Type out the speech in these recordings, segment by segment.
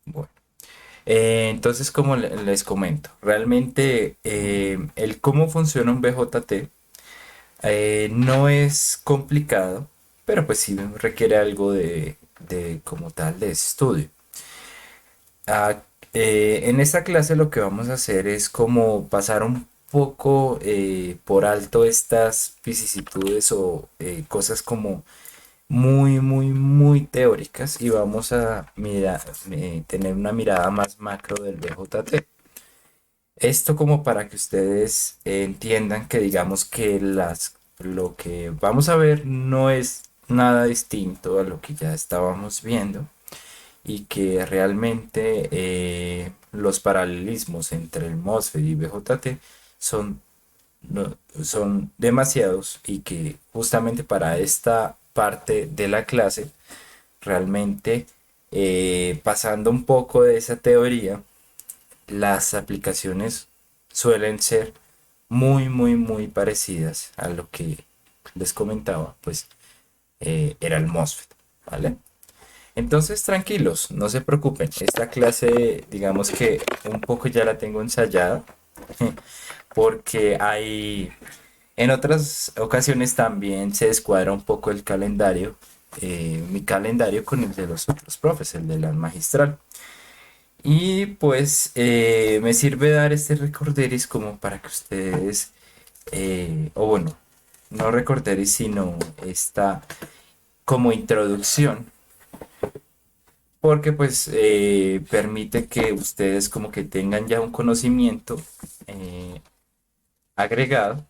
Bueno, entonces como les comento, realmente el cómo funciona un BJT no es complicado, pero pues sí requiere algo de como tal de estudio. Ah, en esta clase lo que vamos a hacer es como pasar un poco por alto estas vicisitudes o cosas como muy teóricas y vamos a tener una mirada más macro del BJT. Esto como para que ustedes entiendan que digamos que lo que vamos a ver no es nada distinto a lo que ya estábamos viendo y que realmente los paralelismos entre el MOSFET y BJT son, son demasiados y que justamente para esta parte de la clase realmente pasando un poco de esa teoría, las aplicaciones suelen ser muy parecidas a lo que les comentaba, pues era el MOSFET, ¿vale? Entonces, tranquilos, no se preocupen. Esta clase, digamos que un poco ya la tengo ensayada, porque hay, en otras ocasiones también se descuadra un poco el calendario, mi calendario con el de los otros profes, el de la magistral. Y pues me sirve dar este recorderis como para que ustedes, o bueno, no recorderis, sino esta como introducción porque pues permite que ustedes como que tengan ya un conocimiento eh, agregado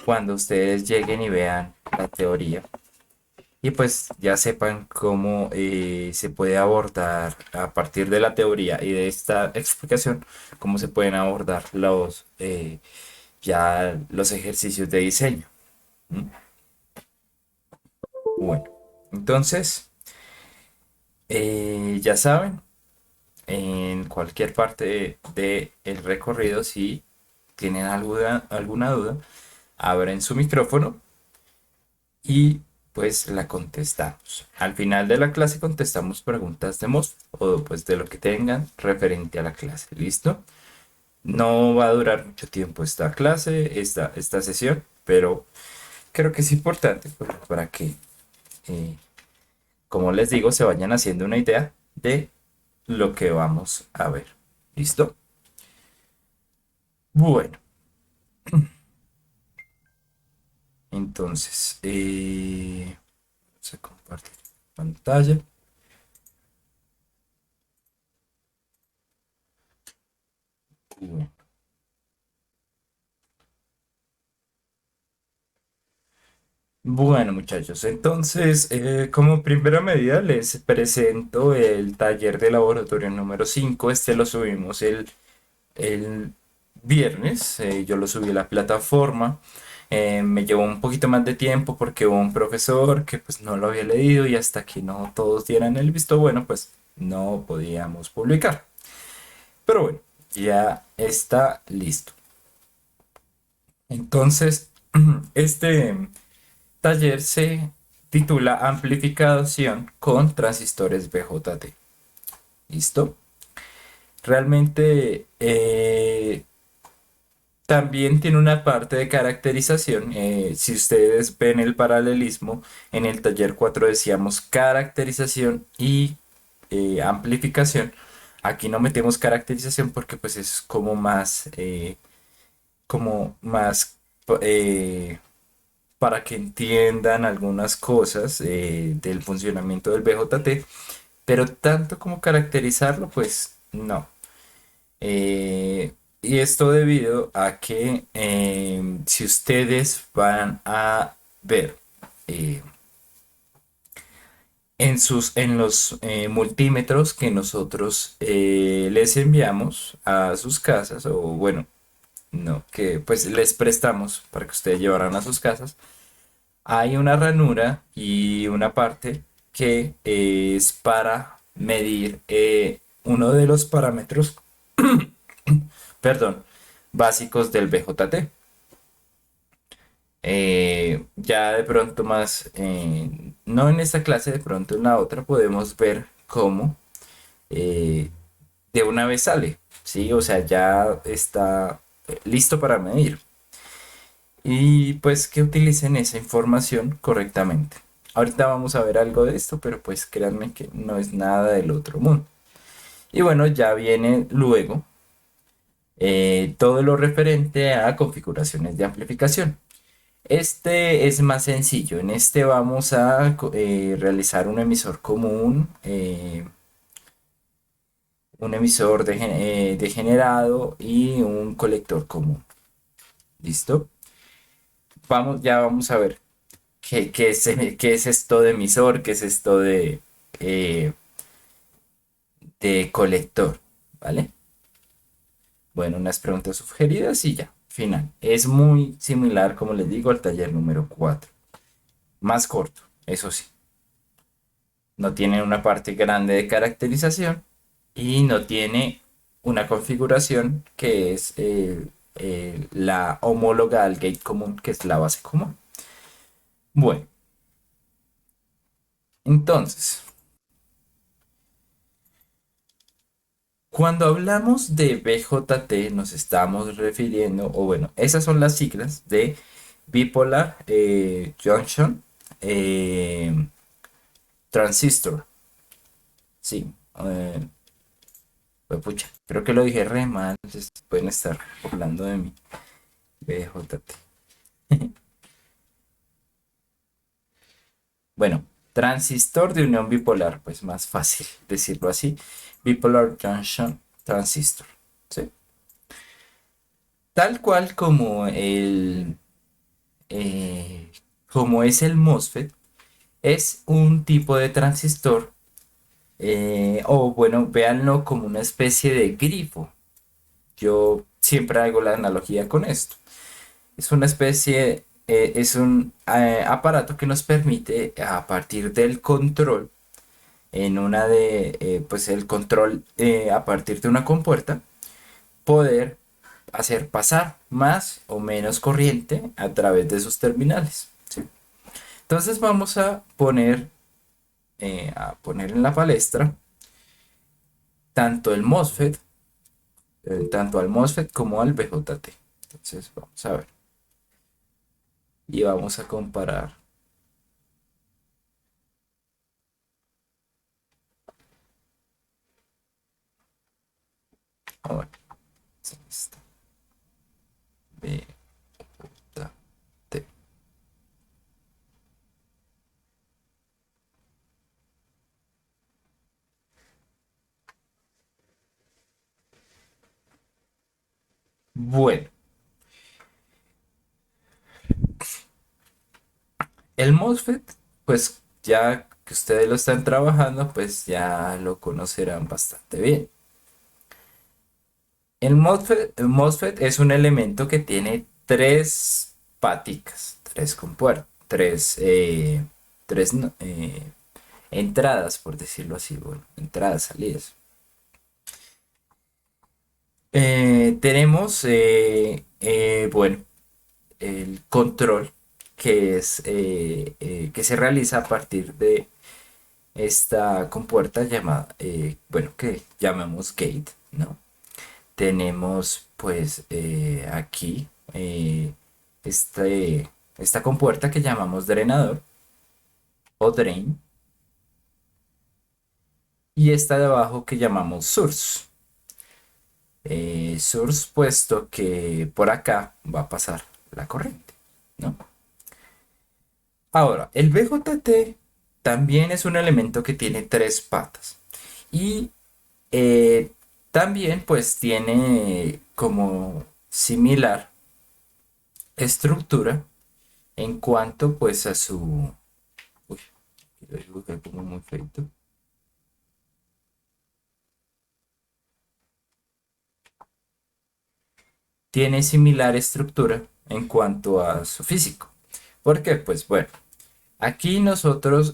cuando ustedes lleguen y vean la teoría y pues ya sepan cómo se puede abordar a partir de la teoría y de esta explicación, cómo se pueden abordar ya los ejercicios de diseño. ¿M? Bueno, entonces ya saben, en cualquier parte del recorrido. Si tienen alguna duda, abren su micrófono y pues la contestamos. Al final de la clase contestamos preguntas de Moz o pues de lo que tengan referente a la clase. ¿Listo? No va a durar mucho tiempo esta clase, esta sesión, pero creo que es importante pues, para que, eh, como les digo, se vayan haciendo una idea de lo que vamos a ver. ¿Listo? Bueno, entonces, vamos a compartir pantalla. Bueno, Bueno, muchachos, entonces, como primera medida les presento el taller de laboratorio número 5. Este lo subimos el viernes, yo lo subí a la plataforma. Me llevó un poquito más de tiempo porque hubo un profesor que pues no lo había leído y hasta que no todos dieran el visto bueno, pues no podíamos publicar. Pero bueno, ya está listo. Entonces, este taller se titula Amplificación con transistores BJT. ¿Listo? Realmente también tiene una parte de caracterización. Si ustedes ven el paralelismo, en el taller 4 decíamos caracterización y amplificación. Aquí no metemos caracterización porque pues es como más eh, para que entiendan algunas cosas del funcionamiento del BJT, pero tanto como caracterizarlo, pues no. Y esto debido a que si ustedes van a ver eh, en los multímetros que nosotros les enviamos a sus casas, o bueno, no, que pues les prestamos para que ustedes llevaran a sus casas, hay una ranura y una parte que es para medir uno de los parámetros, perdón, básicos del BJT. Ya de pronto más, no en esta clase, de pronto en la otra podemos ver cómo. eh, de una vez sale, ¿sí? O sea, ya está listo para medir. Y pues que utilicen esa información correctamente. Ahorita vamos a ver algo de esto, pero pues créanme que no es nada del otro mundo. Y bueno, ya viene luego todo lo referente a configuraciones de amplificación. Este es más sencillo. En este vamos a realizar un emisor común, un emisor degenerado y un colector común. ¿Listo? Vamos, ya vamos a ver qué es esto de emisor, qué es esto eh, de colector. ¿Vale? Bueno, unas preguntas sugeridas y ya. Final. Es muy similar, como les digo, al taller número 4. Más corto, eso sí. No tiene una parte grande de caracterización y no tiene una configuración que es la homóloga al gate común, que es la base común. Bueno, entonces, cuando hablamos de BJT nos estamos refiriendo, o bueno, esas son las siglas de Bipolar Junction eh, Transistor. Sí, pues pucha, creo que lo dije re mal, pueden estar hablando de mí. BJT. Bueno, transistor de unión bipolar, pues más fácil decirlo así. Bipolar Junction Transistor. ¿Sí? Tal cual eh, como es el MOSFET, es un tipo de transistor, o bueno, véanlo como una especie de grifo. Yo siempre hago la analogía con esto. Es una especie, es un aparato que nos permite, a partir del control, pues el control a partir de una compuerta, poder hacer pasar más o menos corriente a través de sus terminales. ¿Sí? Entonces vamos a poner en la palestra tanto el MOSFET, tanto al MOSFET como al BJT. Entonces vamos a ver y vamos a comparar. A ver, sí, está. BJT. Bueno, el MOSFET, pues ya que ustedes lo están trabajando, pues ya lo conocerán bastante bien. El MOSFET es un elemento que tiene tres paticas, tres entradas, por decirlo así, bueno, entradas, salidas. Tenemos, bueno, el control que se realiza a partir de esta compuerta llamada, bueno, que llamamos gate, ¿no? Tenemos pues aquí esta compuerta que llamamos drenador o drain y esta de abajo que llamamos source. Source puesto que por acá va a pasar la corriente, ¿no? Ahora, el BJT también es un elemento que tiene tres patas y eh, también pues tiene como similar estructura en cuanto pues a su... Uy, lo dibujo como muy feito. Tiene similar estructura en cuanto a su físico. ¿Por qué? Pues bueno, aquí nosotros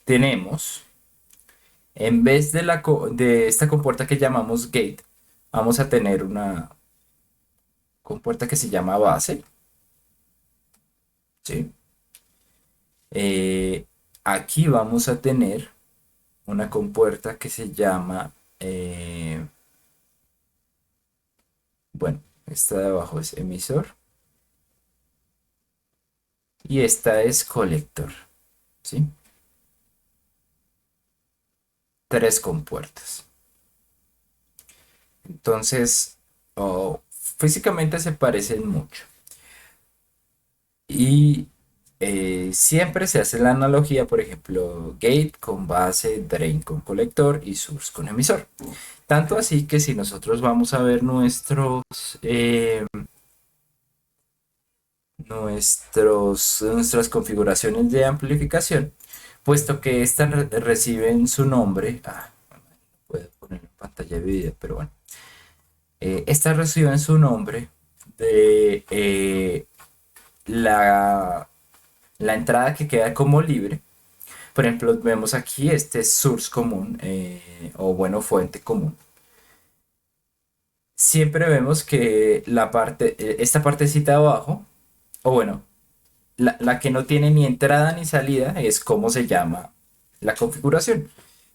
tenemos, en vez de esta compuerta que llamamos gate, vamos a tener una compuerta que se llama base, ¿sí? Eh, aquí vamos a tener una compuerta que se llama, bueno, esta de abajo es emisor y esta es colector, ¿sí? Tres compuertas. Entonces, físicamente se parecen mucho. Y siempre se hace la analogía, por ejemplo, gate con base, drain con colector y source con emisor. Tanto así que si nosotros vamos a ver eh, nuestras configuraciones de amplificación, puesto que estas reciben su nombre, no puedo poner en pantalla de video, pero bueno, estas reciben su nombre de la, la entrada que queda como libre. Por ejemplo, vemos aquí este source común, o bueno, fuente común. Siempre vemos que esta partecita de abajo, o bueno, la que no tiene ni entrada ni salida es como se llama la configuración.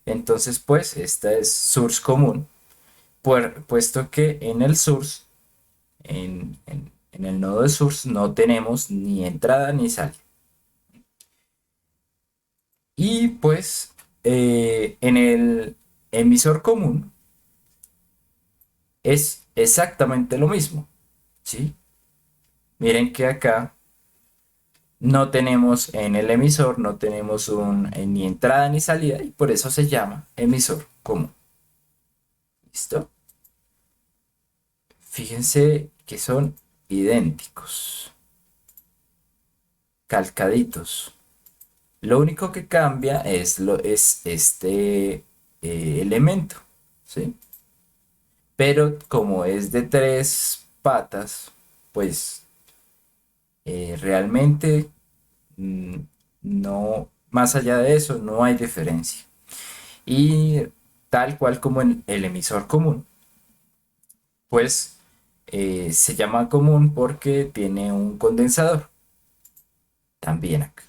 Entonces, pues, esta es source común, puesto que en el source, en el nodo de source, no tenemos ni entrada ni salida. Y pues, en el emisor común es exactamente lo mismo, ¿sí? Miren que acá no tenemos en el emisor, no tenemos ni entrada ni salida y por eso se llama emisor común. ¿Listo? Fíjense que son idénticos, calcaditos. Lo único que cambia es este elemento, ¿sí? Pero como es de tres patas, pues realmente mm, no, más allá de eso, no hay diferencia. Y tal cual como en el emisor común, pues se llama común porque tiene un condensador. También acá.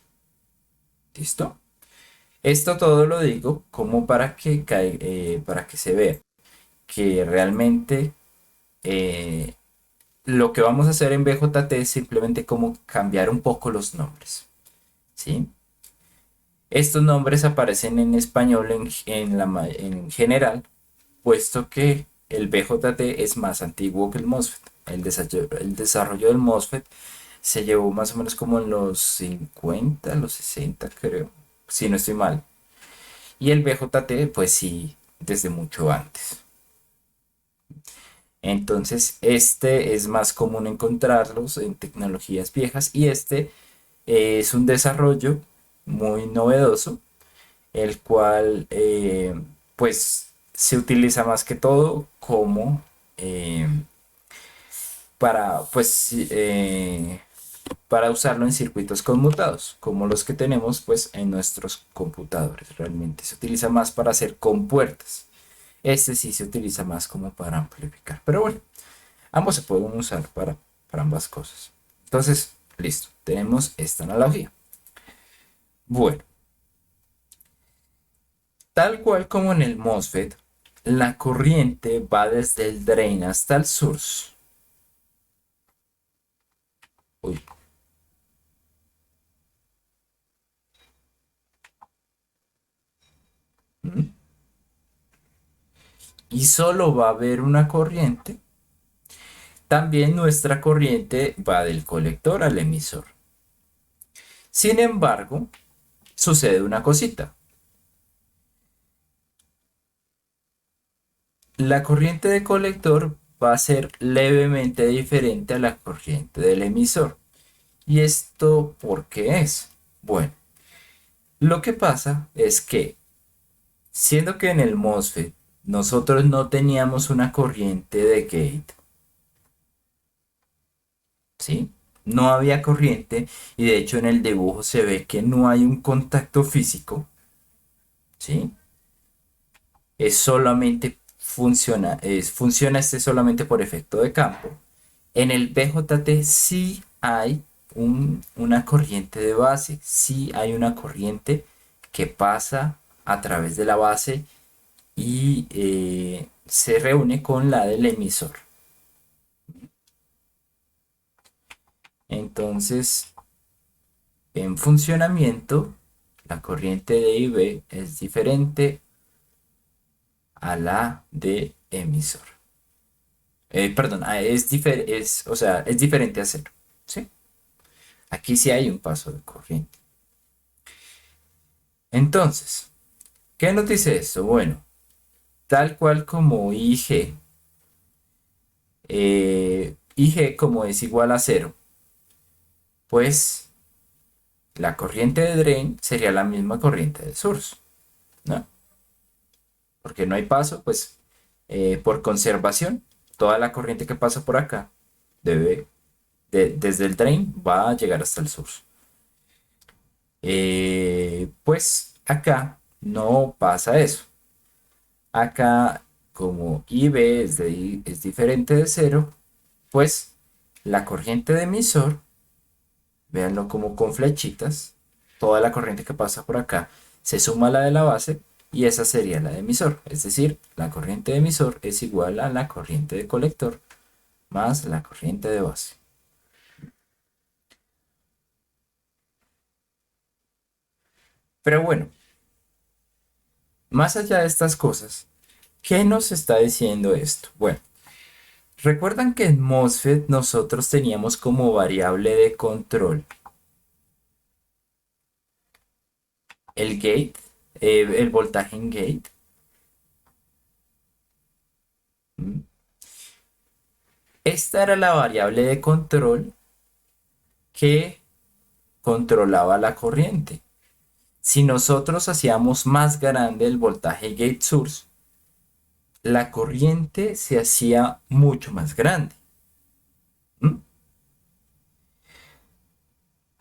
¿Listo? Esto todo lo digo como para que se vea que realmente eh, lo que vamos a hacer en BJT es simplemente como cambiar un poco los nombres. ¿Sí? Estos nombres aparecen en español en general, puesto que el BJT es más antiguo que el MOSFET. El desarrollo del MOSFET se llevó más o menos como en los 50, los 60 creo, si no estoy mal. Y el BJT pues sí, desde mucho antes. Entonces este es más común encontrarlos en tecnologías viejas y este es un desarrollo muy novedoso, el cual pues se utiliza más que todo como eh, para pues para usarlo en circuitos conmutados, como los que tenemos pues en nuestros computadores. Realmente se utiliza más para hacer compuertas. Este sí se utiliza más como para amplificar. Pero bueno, ambos se pueden usar para ambas cosas. Entonces, listo, tenemos esta analogía. Bueno, tal cual como en el MOSFET, la corriente va desde el drain hasta el source. Uy, ¿mm? Y solo va a haber una corriente. También nuestra corriente va del colector al emisor. Sin embargo, sucede una cosita. La corriente de colector va a ser levemente diferente a la corriente del emisor. ¿Y esto por qué es? Bueno, lo que pasa es que, siendo que en el MOSFET nosotros no teníamos una corriente de gate, ¿sí? No había corriente y de hecho en el dibujo se ve que no hay un contacto físico, ¿sí? Es solamente funciona este solamente por efecto de campo. En el BJT sí hay una corriente de base, sí hay una corriente que pasa a través de la base y se reúne con la del emisor. Entonces, en funcionamiento, la corriente de IB es diferente a la de emisor. Perdón, o sea, es diferente a cero. ¿Sí? Aquí sí hay un paso de corriente. Entonces, ¿qué nos dice esto? Bueno, tal cual como IG como es igual a cero, pues la corriente de drain sería la misma corriente de source, ¿no? Porque no hay paso, pues por conservación, toda la corriente que pasa por acá desde el drain va a llegar hasta el source. Pues acá no pasa eso. Acá, como IB es diferente de cero, pues la corriente de emisor, véanlo como con flechitas, toda la corriente que pasa por acá se suma a la de la base y esa sería la de emisor. Es decir, la corriente de emisor es igual a la corriente de colector más la corriente de base. Pero bueno, más allá de estas cosas, ¿qué nos está diciendo esto? Bueno, recuerdan que en MOSFET nosotros teníamos como variable de control el gate, el voltaje en gate. ¿Mm? Esta era la variable de control que controlaba la corriente. Si nosotros hacíamos más grande el voltaje gate source, la corriente se hacía mucho más grande. ¿Mm?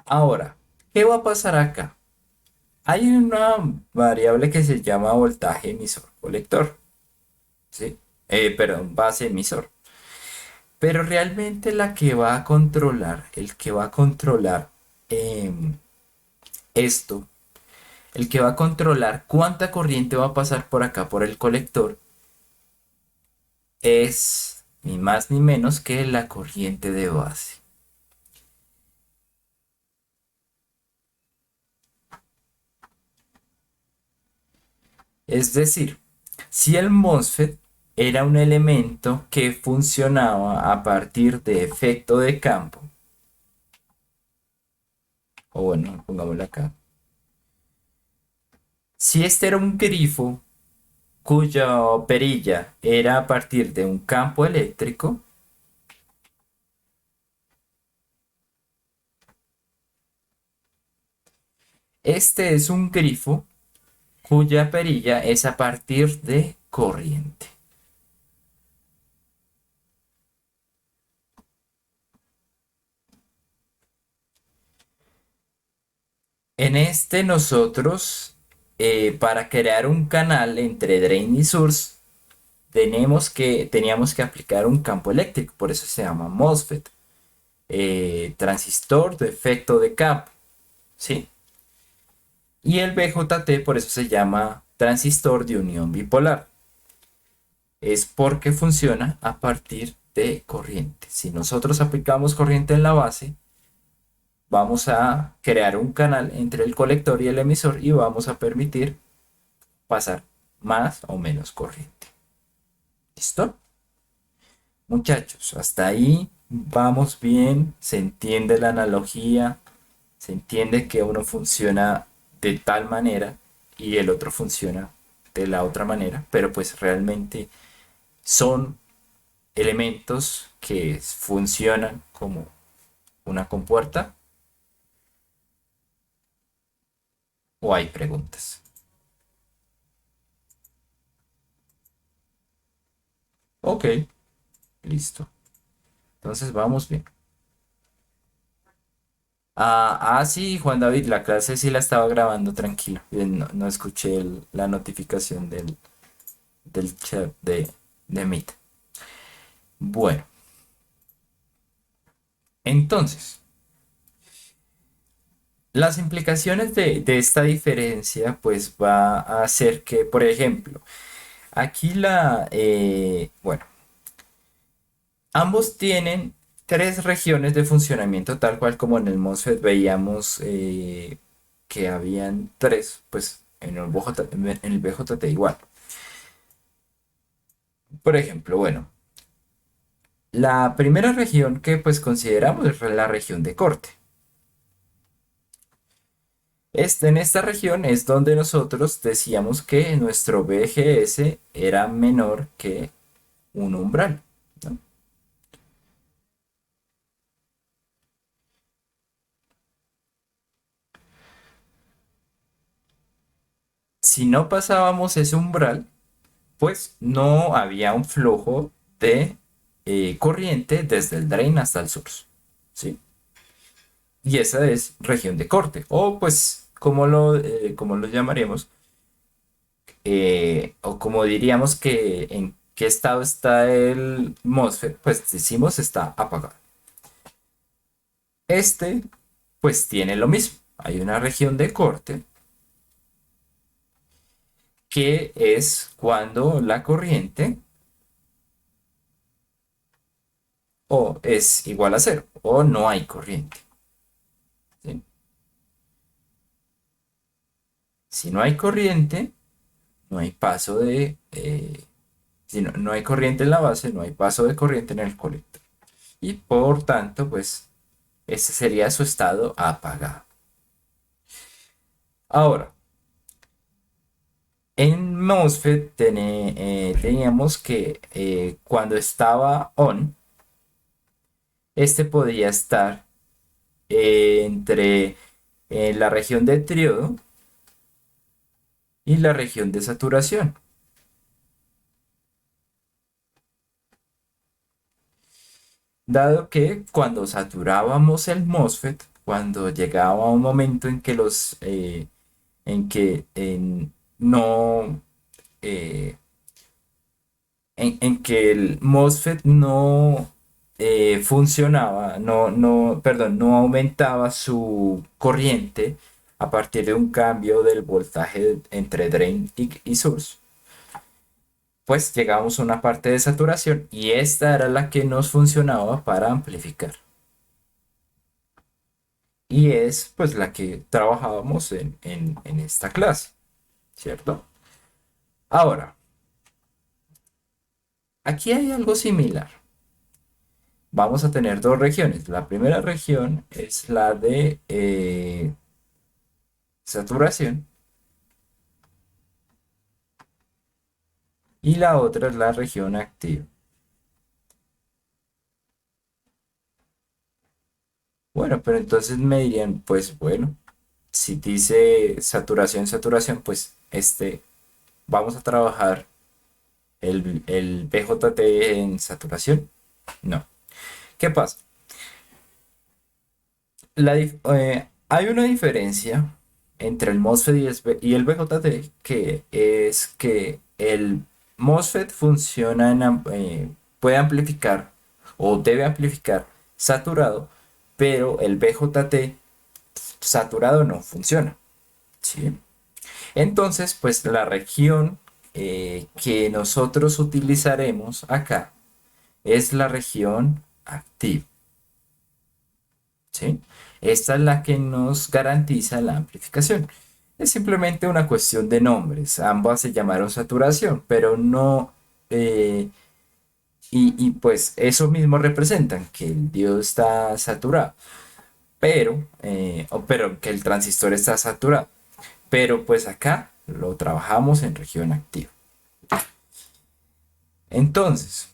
Ahora, ¿qué va a pasar acá? Hay una variable que se llama voltaje emisor colector, ¿sí? Perdón, base emisor. Pero realmente la que va a controlar, el que va a controlar em, esto, el que va a controlar cuánta corriente va a pasar por acá por el colector, es ni más ni menos que la corriente de base. Es decir, si el MOSFET era un elemento que funcionaba a partir de efecto de campo, o bueno, pongámoslo acá. Si este era un grifo cuya perilla era a partir de un campo eléctrico, este es un grifo cuya perilla es a partir de corriente. En este nosotros, para crear un canal entre drain y source, teníamos que aplicar un campo eléctrico, por eso se llama MOSFET, transistor de efecto de campo, ¿sí? Y el BJT por eso se llama transistor de unión bipolar. Es porque funciona a partir de corriente. Si nosotros aplicamos corriente en la base, vamos a crear un canal entre el colector y el emisor y vamos a permitir pasar más o menos corriente. ¿Listo? Muchachos, hasta ahí vamos bien, se entiende la analogía, se entiende que uno funciona de tal manera y el otro funciona de la otra manera, pero pues realmente son elementos que funcionan como una compuerta o hay preguntas. Ok, listo. Entonces vamos bien. Sí, Juan David, la clase sí la estaba grabando tranquilo. No, no escuché la notificación del chat de Meet. Bueno, entonces, Las implicaciones de esta diferencia pues va a hacer que, por ejemplo, aquí bueno, ambos tienen tres regiones de funcionamiento, tal cual como en el MOSFET veíamos que habían tres, pues en el BJT igual. Por ejemplo, bueno, la primera región que pues consideramos es la región de corte. En esta región es donde nosotros decíamos que nuestro BGS era menor que un umbral, ¿no? Si no pasábamos ese umbral, pues no había un flujo de corriente desde el drain hasta el source, ¿sí? Y esa es región de corte, o pues, como lo llamaremos, o como diríamos que en qué estado está el MOSFET, pues decimos está apagado. Este, pues tiene lo mismo. Hay una región de corte que es cuando la corriente o es igual a cero o no hay corriente, ¿sí? Si no hay corriente, no hay paso si no hay corriente en la base, no hay paso de corriente en el colector. Y por tanto, pues ese sería su estado apagado. Ahora, en MOSFET teníamos que cuando estaba on, este podía estar entre la región de triodo y la región de saturación. Dado que cuando saturábamos el MOSFET, cuando llegaba un momento en que no, eh, en que el MOSFET no funcionaba, perdón, no aumentaba su corriente a partir de un cambio del voltaje entre drain y source, pues llegamos a una parte de saturación y esta era la que nos funcionaba para amplificar. Y es pues la que trabajábamos en esta clase, ¿cierto? Ahora, aquí hay algo similar. Vamos a tener dos regiones. La primera región es la de saturación y la otra es la región activa. Bueno, pero entonces me dirían, pues bueno, si dice saturación, saturación, pues vamos a trabajar el BJT en saturación. No. ¿Qué pasa? Hay una diferencia entre el MOSFET y el BJT, que es que el MOSFET puede amplificar o debe amplificar saturado, pero el BJT saturado no funciona, ¿sí? Entonces, pues la región que nosotros utilizaremos acá es la región activa, ¿sí? Esta es la que nos garantiza la amplificación. Es simplemente una cuestión de nombres. Ambas se llamaron saturación, pero no... eh, pues eso mismo representan que el diodo está saturado, pero que el transistor está saturado. Pero pues acá lo trabajamos en región activa. Entonces,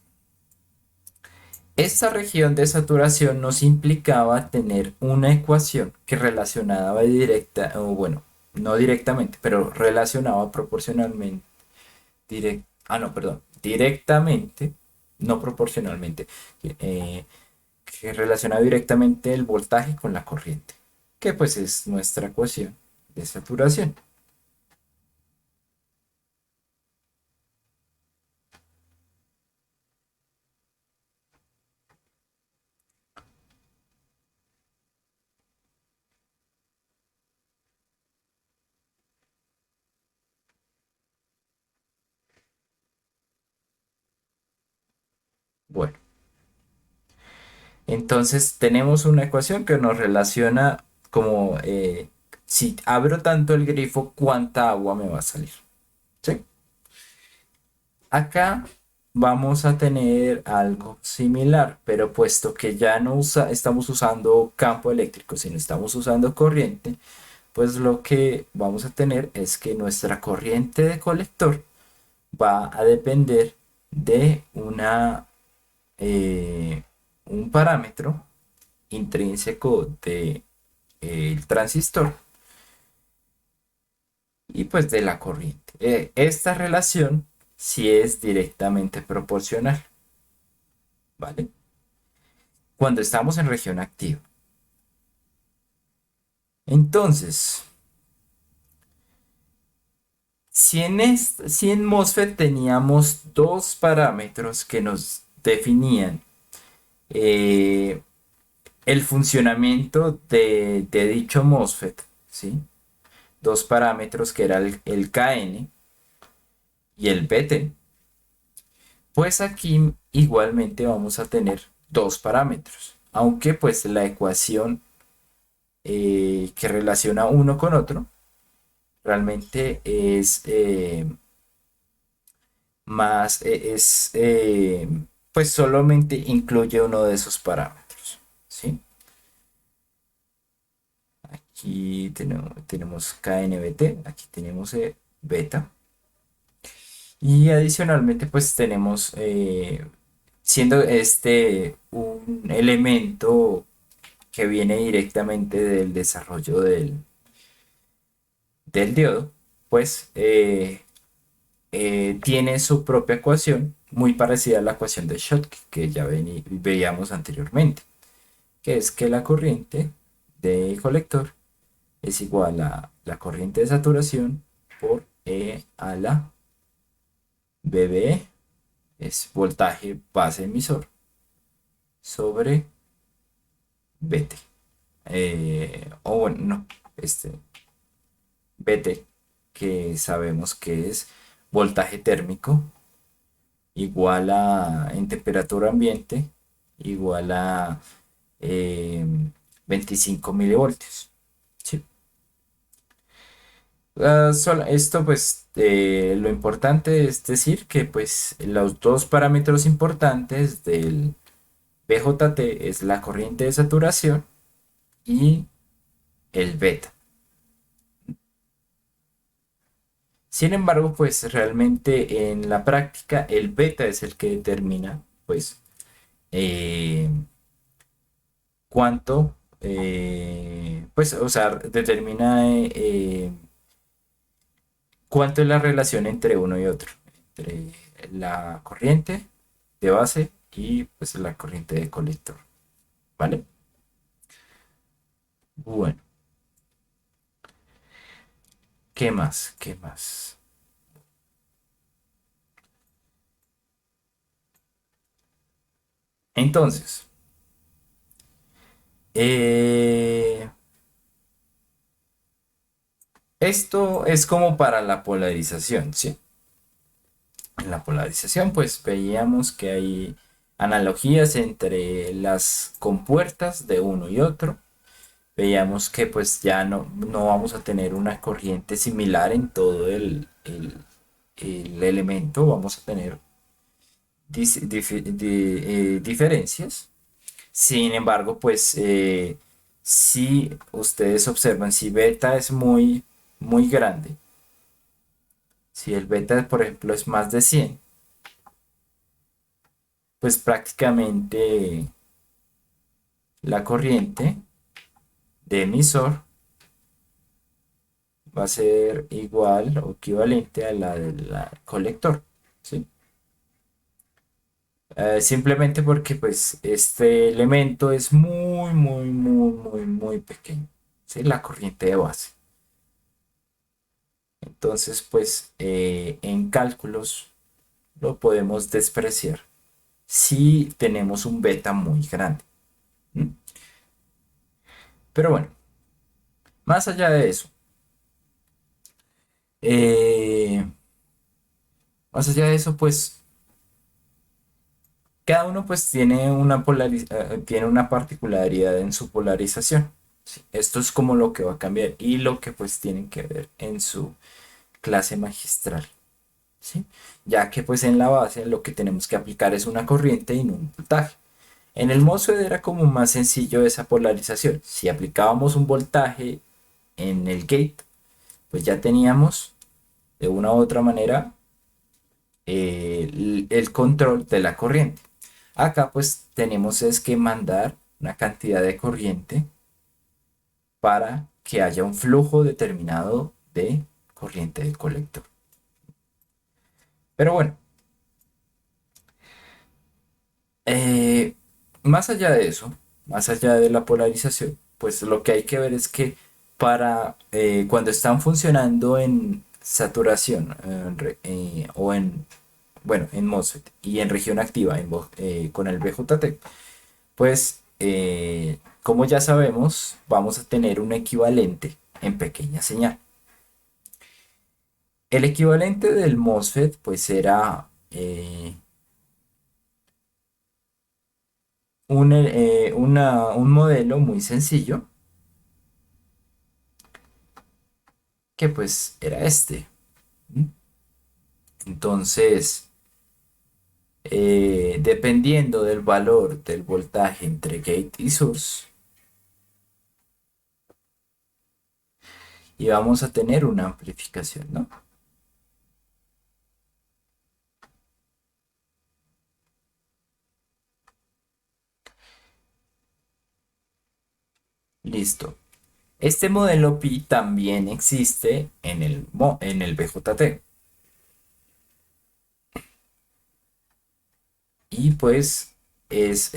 esta región de saturación nos implicaba tener una ecuación que relacionaba directa, o bueno, no directamente, pero relacionaba proporcionalmente, no, perdón, directamente, no proporcionalmente, eh, que relacionaba directamente el voltaje con la corriente, que pues es nuestra ecuación de saturación. Entonces tenemos una ecuación que nos relaciona como si abro tanto el grifo, ¿cuánta agua me va a salir? ¿Sí? Acá vamos a tener algo similar, pero puesto que ya no estamos usando campo eléctrico, sino estamos usando corriente, pues lo que vamos a tener es que nuestra corriente de colector va a depender de eh, un parámetro intrínseco de, el transistor y pues de la corriente. Esta relación sí es directamente proporcional, ¿vale? Cuando estamos en región activa. Entonces, si en MOSFET teníamos dos parámetros que nos definían eh, el funcionamiento de dicho MOSFET, ¿sí? Dos parámetros que era el KN y el BT, pues aquí igualmente vamos a tener dos parámetros, aunque pues la ecuación que relaciona uno con otro realmente es pues solamente incluye uno de esos parámetros, ¿sí? Aquí tenemos KNBT, aquí tenemos beta. Y adicionalmente, pues tenemos, siendo este un elemento que viene directamente del desarrollo del diodo, pues tiene su propia ecuación muy parecida a la ecuación de Schottky que ya veíamos anteriormente, que es que la corriente de colector es igual a la corriente de saturación por E a la BB, es voltaje base emisor, sobre BT. O bueno, no, este BT, que sabemos que es voltaje térmico igual a en temperatura ambiente igual a eh, 25 milivoltios. ¿Sí? Esto pues lo importante es decir que pues los dos parámetros importantes del BJT es la corriente de saturación y el beta. Sin embargo, pues realmente en la práctica el beta es el que determina pues eh, cuánto, pues o sea, determina cuánto es la relación entre uno y otro, entre la corriente de base y pues la corriente de colector, ¿vale? Bueno, ¿qué más? ¿Qué más? Entonces, eh, esto es como para la polarización, ¿sí? En la polarización, pues veíamos que hay analogías entre las compuertas de uno y otro. Veíamos que pues ya no vamos a tener una corriente similar en todo el elemento, vamos a tener diferencias. Sin embargo, pues si ustedes observan, si beta es muy grande, si el beta, por ejemplo, es más de 100, pues prácticamente la corriente de emisor va a ser igual o equivalente a la del colector, ¿sí? Simplemente porque pues este elemento es muy pequeño, ¿sí? La corriente de base. Entonces, pues en cálculos lo podemos despreciar si tenemos un beta muy grande. ¿Mm? Pero bueno, más allá de eso, eh, más allá de eso, pues Cada uno pues tiene una particularidad en su polarización. ¿Sí? Esto es como lo que va a cambiar y lo que pues tienen que ver en su clase magistral. ¿Sí? Ya que pues en la base lo que tenemos que aplicar es una corriente y no un voltaje. En el MOSFET era como más sencillo esa polarización. Si aplicábamos un voltaje en el gate, pues ya teníamos de una u otra manera el control de la corriente. Acá pues tenemos es que mandar una cantidad de corriente para que haya un flujo determinado de corriente del colector. Pero bueno, eh, más allá de eso, más allá de la polarización, pues lo que hay que ver es que para cuando están funcionando en saturación o en, bueno, en MOSFET y en región activa con el BJT, pues como ya sabemos, vamos a tener un equivalente en pequeña señal. El equivalente del MOSFET pues era un modelo muy sencillo que pues era este. ¿Mm? Entonces, dependiendo del valor del voltaje entre gate y source, y vamos a tener una amplificación, ¿no? Listo. Este modelo Pi también existe en el BJT. Y pues es,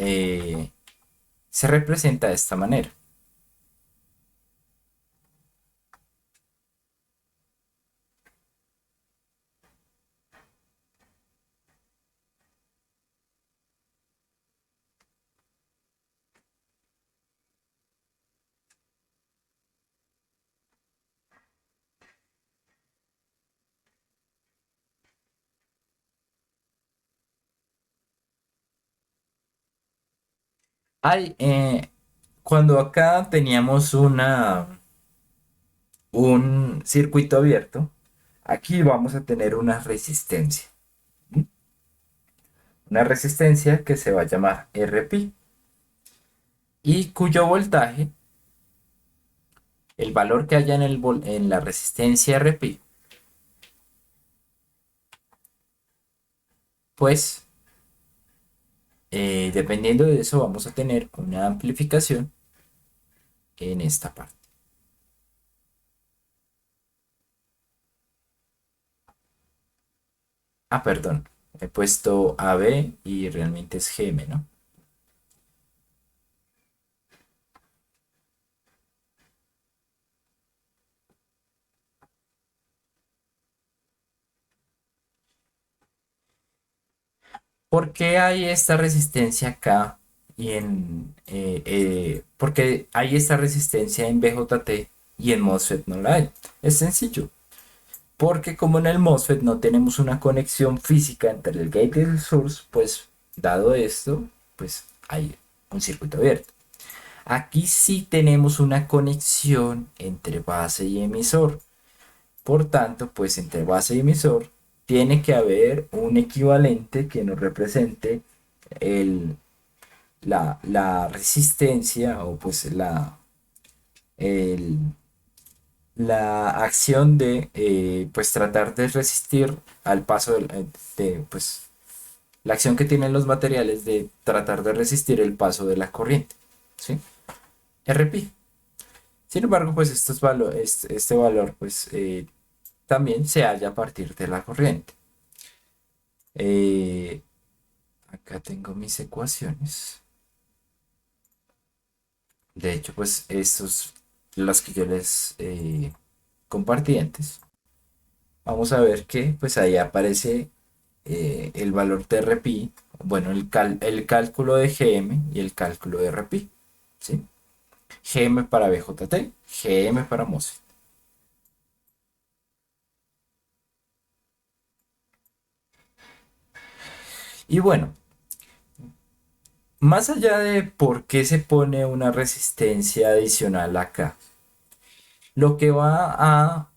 se representa de esta manera. Hay, cuando acá teníamos un circuito abierto, aquí vamos a tener una resistencia. ¿M? Una resistencia que se va a llamar RP y cuyo voltaje, el valor que haya en la resistencia RP, pues dependiendo de eso vamos a tener una amplificación en esta parte. Ah, perdón, he puesto AB y realmente es GM, ¿no? ¿Por qué hay esta resistencia acá por qué hay esta resistencia en BJT y en MOSFET no la hay? Es sencillo, porque como en el MOSFET no tenemos una conexión física entre el gate y el source, pues dado esto, pues hay un circuito abierto. Aquí sí tenemos una conexión entre base y emisor. Por tanto, pues entre base y emisor tiene que haber un equivalente que nos represente el, la resistencia o pues el- la acción de pues tratar de resistir al paso pues la acción que tienen los materiales de tratar de resistir el paso de la corriente, ¿sí? RP. Sin embargo, pues este valor pues también se halla a partir de la corriente. Eh, Acá tengo mis ecuaciones. De hecho, pues estos, las que yo les compartí antes. Vamos a ver que pues ahí aparece el valor de RPI, bueno, el cálculo de GM y el cálculo de RPI, ¿sí? GM para BJT, GM para MOSFET. Y bueno, Más allá de por qué se pone una resistencia adicional acá, lo que va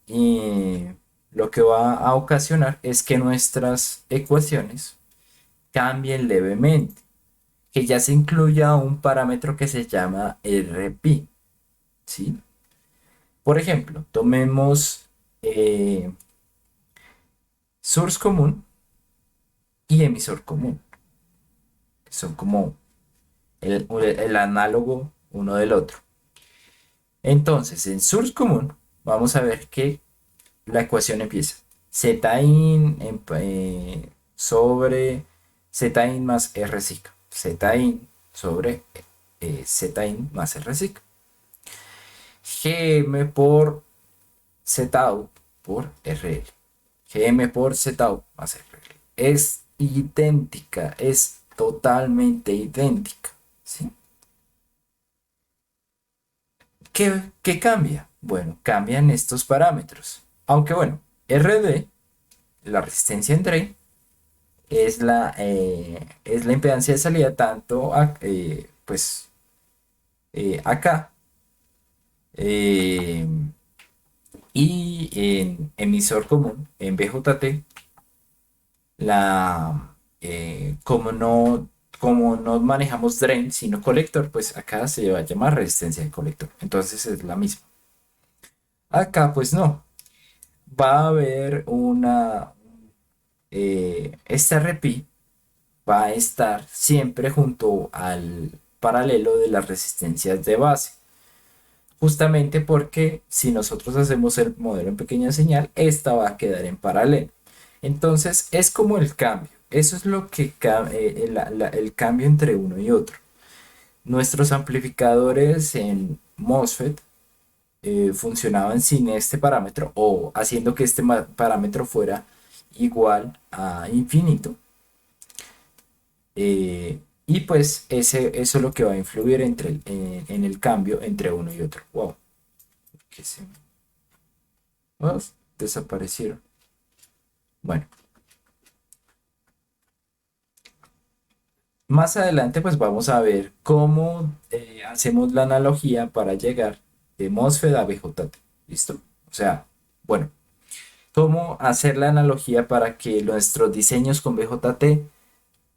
lo que va a ocasionar es que nuestras ecuaciones cambien levemente, que ya se incluya un parámetro que se llama RPi, ¿sí? Por ejemplo, tomemos source común y emisor común, que son como el análogo uno del otro. Entonces, en source común, vamos a ver que la ecuación empieza Zin sobre Zin más RSIC. Zin sobre Zin más RSIC. Gm por Zout por RL. Gm por Zout más RL. Es idéntica, es totalmente idéntica. ¿Sí? ¿Qué cambia? Bueno, cambian estos parámetros. Aunque bueno, RD, la resistencia en drain, es la impedancia de salida tanto pues acá eh, y en emisor común, en BJT, como no manejamos drain sino colector, pues acá se va a llamar resistencia de colector. Entonces es la misma. Acá pues no. Va a haber este RPI va a estar siempre junto al paralelo de las resistencias de base. Justamente porque si nosotros hacemos el modelo en pequeña señal, esta va a quedar en paralelo. Entonces es como el cambio. Eso es lo que el cambio entre uno y otro. Nuestros amplificadores en MOSFET funcionaban sin este parámetro o haciendo que este parámetro fuera igual a infinito. Y pues eso es lo que va a influir en el cambio entre uno y otro. Wow, que se oh, desaparecieron. Bueno, más adelante pues vamos a ver cómo hacemos la analogía para llegar de MOSFET a BJT. ¿Listo? O sea, bueno, cómo hacer la analogía para que nuestros diseños con BJT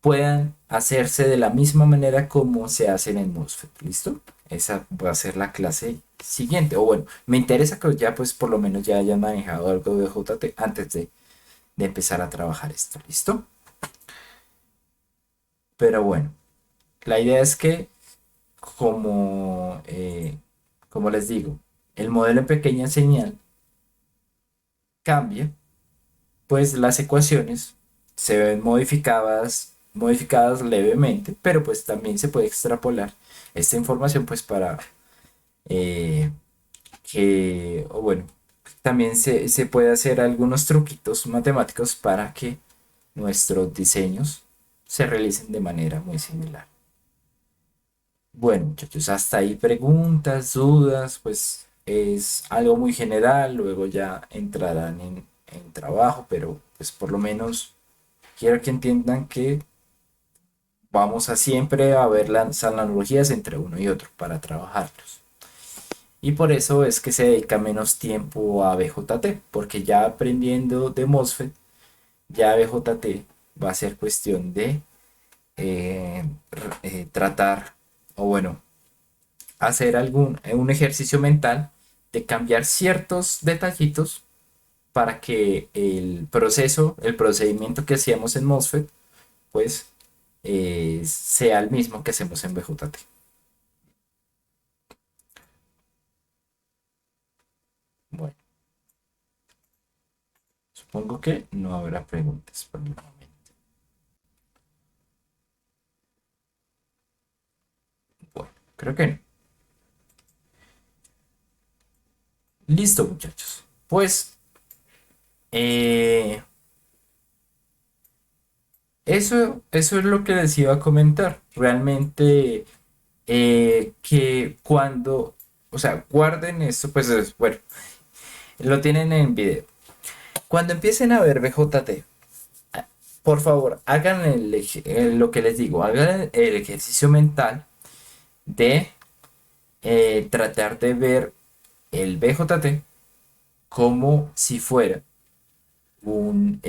puedan hacerse de la misma manera como se hacen en MOSFET. ¿Listo? Esa va a ser la clase siguiente. O bueno, me interesa que ya pues por lo menos ya hayan manejado algo de BJT antes de empezar a trabajar esto. ¿Listo? Pero bueno, la idea es que como les digo, el modelo en pequeña señal cambia, pues las ecuaciones se ven modificadas levemente, pero pues también se puede extrapolar esta información pues para eh, o bueno, también se puede hacer algunos truquitos matemáticos para que nuestros diseños se realicen de manera muy similar. Bueno, muchachos, hasta ahí preguntas, dudas, pues es algo muy general, luego ya entrarán en trabajo, pero pues por lo menos quiero que entiendan que vamos a siempre a ver las analogías entre uno y otro para trabajarlos. Y por eso es que se dedica menos tiempo a BJT, porque ya aprendiendo de MOSFET, ya BJT va a ser cuestión de tratar, o bueno, hacer un ejercicio mental de cambiar ciertos detallitos para que el procedimiento que hacíamos en MOSFET, pues sea el mismo que hacemos en BJT. Bueno, supongo que no habrá preguntas por el momento. Bueno, creo que no. Listo, muchachos. Pues eh, eso es lo que les iba a comentar. Realmente que cuando, o sea, guarden esto, pues bueno, lo tienen en video. Cuando empiecen a ver BJT, por favor, hagan lo que les digo, hagan el ejercicio mental de tratar de ver el BJT como si fuera un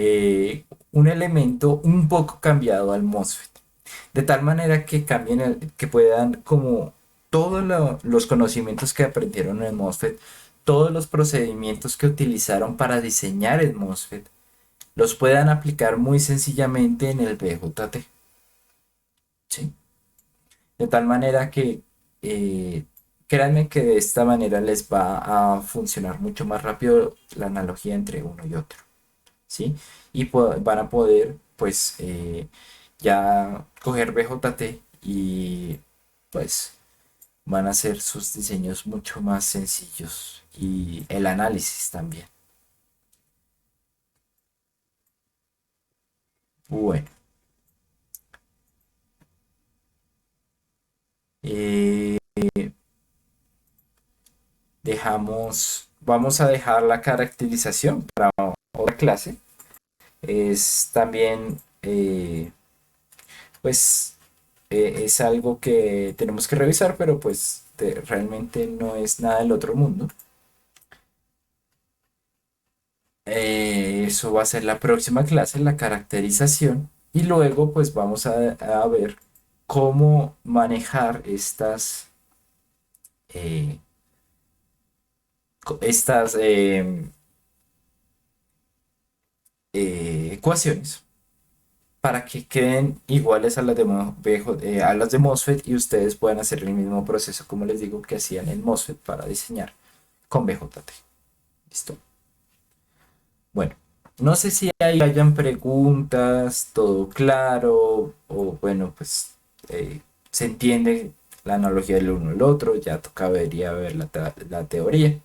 elemento un poco cambiado al MOSFET. De tal manera que cambien, que puedan como todos los conocimientos que aprendieron en el MOSFET, todos los procedimientos que utilizaron para diseñar el MOSFET, los puedan aplicar muy sencillamente en el BJT. ¿Sí? De tal manera que créanme que de esta manera les va a funcionar mucho más rápido la analogía entre uno y otro. ¿Sí? Y van a poder, pues, ya coger BJT y, pues, van a hacer sus diseños mucho más sencillos y el análisis también. Bueno, eh, vamos a dejar la caracterización para otra clase. Es también, pues, es algo que tenemos que revisar, pero pues realmente no es nada del otro mundo. Eso va a ser la próxima clase, la caracterización, y luego pues vamos a ver cómo manejar eh, estas ecuaciones para que queden iguales a las a las de MOSFET y ustedes puedan hacer el mismo proceso, como les digo, que hacían en MOSFET para diseñar con BJT. ¿Listo? Bueno, no sé si ahí hayan preguntas, todo claro, o bueno, pues se entiende la analogía del uno al otro, ya tocaría ver la teoría.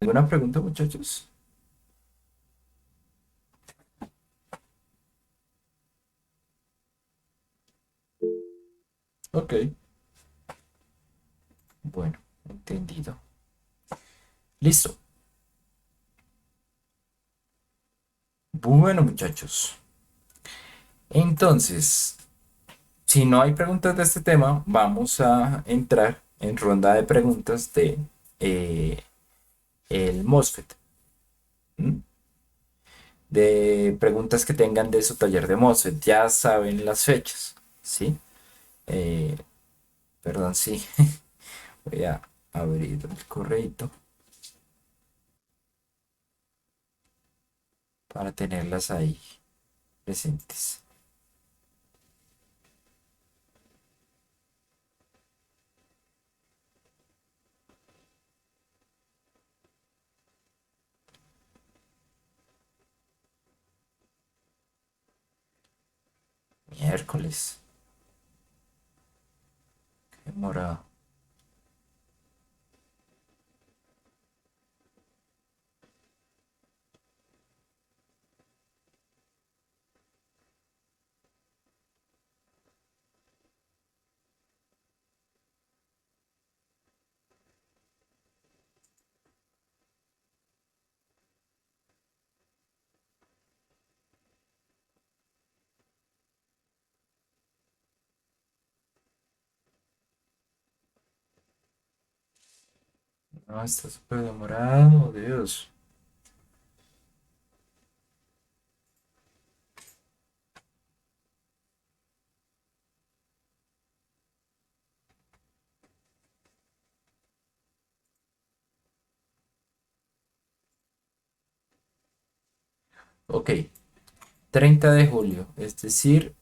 ¿Alguna pregunta, muchachos? Ok, bueno, entendido. Listo. Bueno, muchachos. Entonces, si no hay preguntas de este tema, vamos a entrar en ronda de preguntas de eh, el MOSFET. ¿M? De preguntas que tengan de su taller de MOSFET. Ya saben las fechas, ¿sí? Eh, perdón, sí. Voy a abrir el correito para tenerlas ahí presentes. Miércoles. Qué morado. No, está súper demorado, Dios. Ok, 30 de julio, es decir,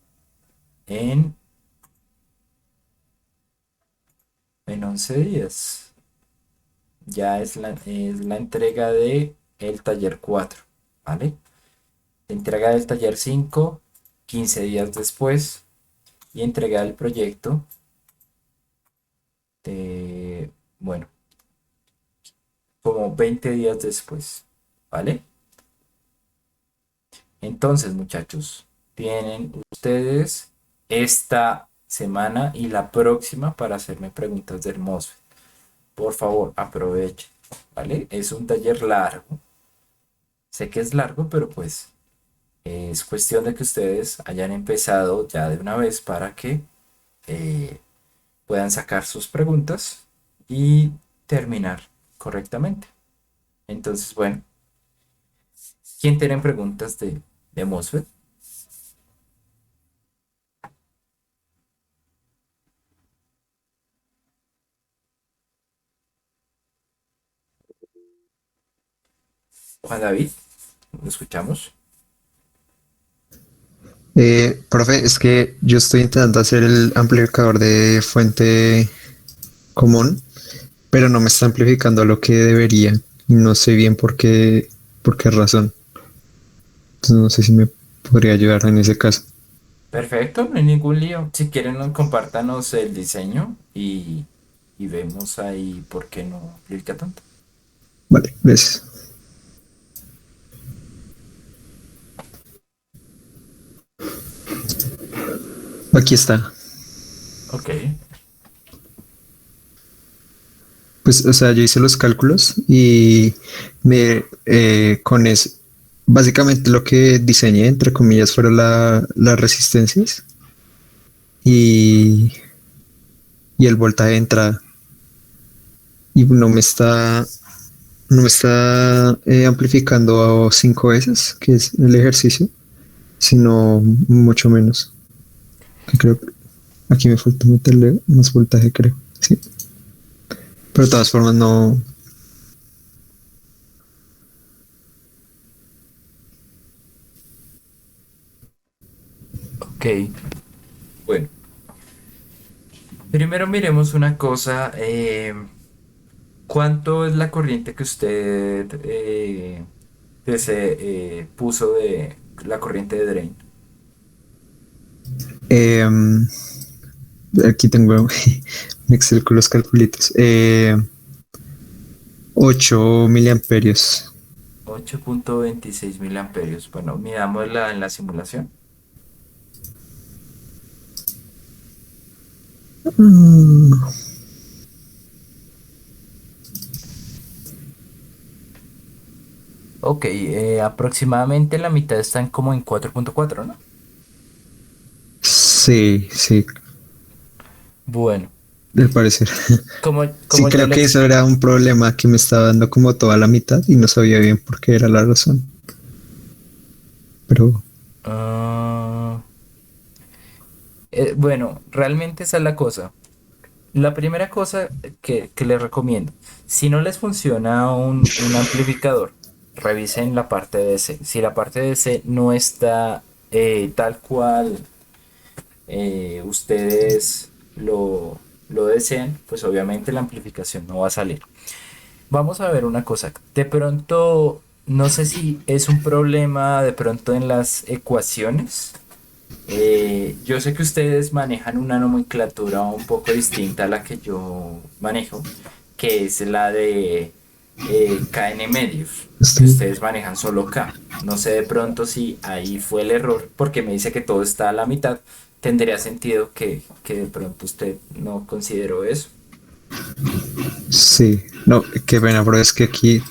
en, en 11 días. Ya es la entrega de el taller 4, ¿vale? Entrega del taller 5, 15 días después, y entrega del proyecto de, bueno, como 20 días después, ¿vale? Entonces, muchachos, tienen ustedes esta semana y la próxima para hacerme preguntas del MOSFET. Por favor, aprovechen, ¿vale? Es un taller largo, Sé que es largo, pero pues es cuestión de que ustedes hayan empezado ya de una vez para que eh, puedan sacar sus preguntas y terminar correctamente. Entonces, bueno, ¿quién tiene preguntas de MOSFET? Juan David, ¿lo escuchamos? Profe, es que yo estoy intentando hacer el amplificador de fuente común, pero no me está amplificando lo que debería. Y no sé bien por qué razón. Entonces no sé si me podría ayudar en ese caso. Perfecto, no hay ningún lío. Si quieren, compártanos el diseño y vemos ahí por qué no aplica tanto. Vale, gracias. Aquí está. Ok, Pues, o sea, yo hice los cálculos y con eso, básicamente lo que diseñé, entre comillas, fueron las resistencias y, y el voltaje de entrada. Y no me está amplificando a 5 veces, que es el ejercicio, sino mucho menos. Que creo que aquí me falta meterle más voltaje, creo. Sí. Pero de todas formas no. ok. Bueno, primero miremos una cosa. ¿Cuánto es la corriente que usted puso de la corriente de drain? em, Aquí tengo un Excel con los calculitos. 8 miliamperios. 8,26 mA. Bueno, mirámosla en la simulación. Mm, Ok, aproximadamente la mitad están como en 4,4, ¿no? sí, sí, Bueno, al parecer. como, Sí, como yo creo le que eso era un problema que me estaba dando como toda la mitad y no sabía bien por qué era la razón. Pero Ah, bueno, realmente esa es la cosa. La primera cosa que les recomiendo, si no les funciona un amplificador, revisen la parte de C. Si la parte de C no está tal cual ustedes lo desean, pues obviamente la amplificación no va a salir. Vamos a ver una cosa. De pronto, no sé si es un problema de pronto en las ecuaciones. Yo sé que ustedes manejan una nomenclatura un poco distinta a la que yo manejo, que es la de KN medios, que estoy. ustedes manejan solo K. No sé de pronto si ahí fue el error, porque me dice que todo está a la mitad. Tendría sentido que de pronto usted no consideró eso. Sí, no, qué pena, pero es que aquí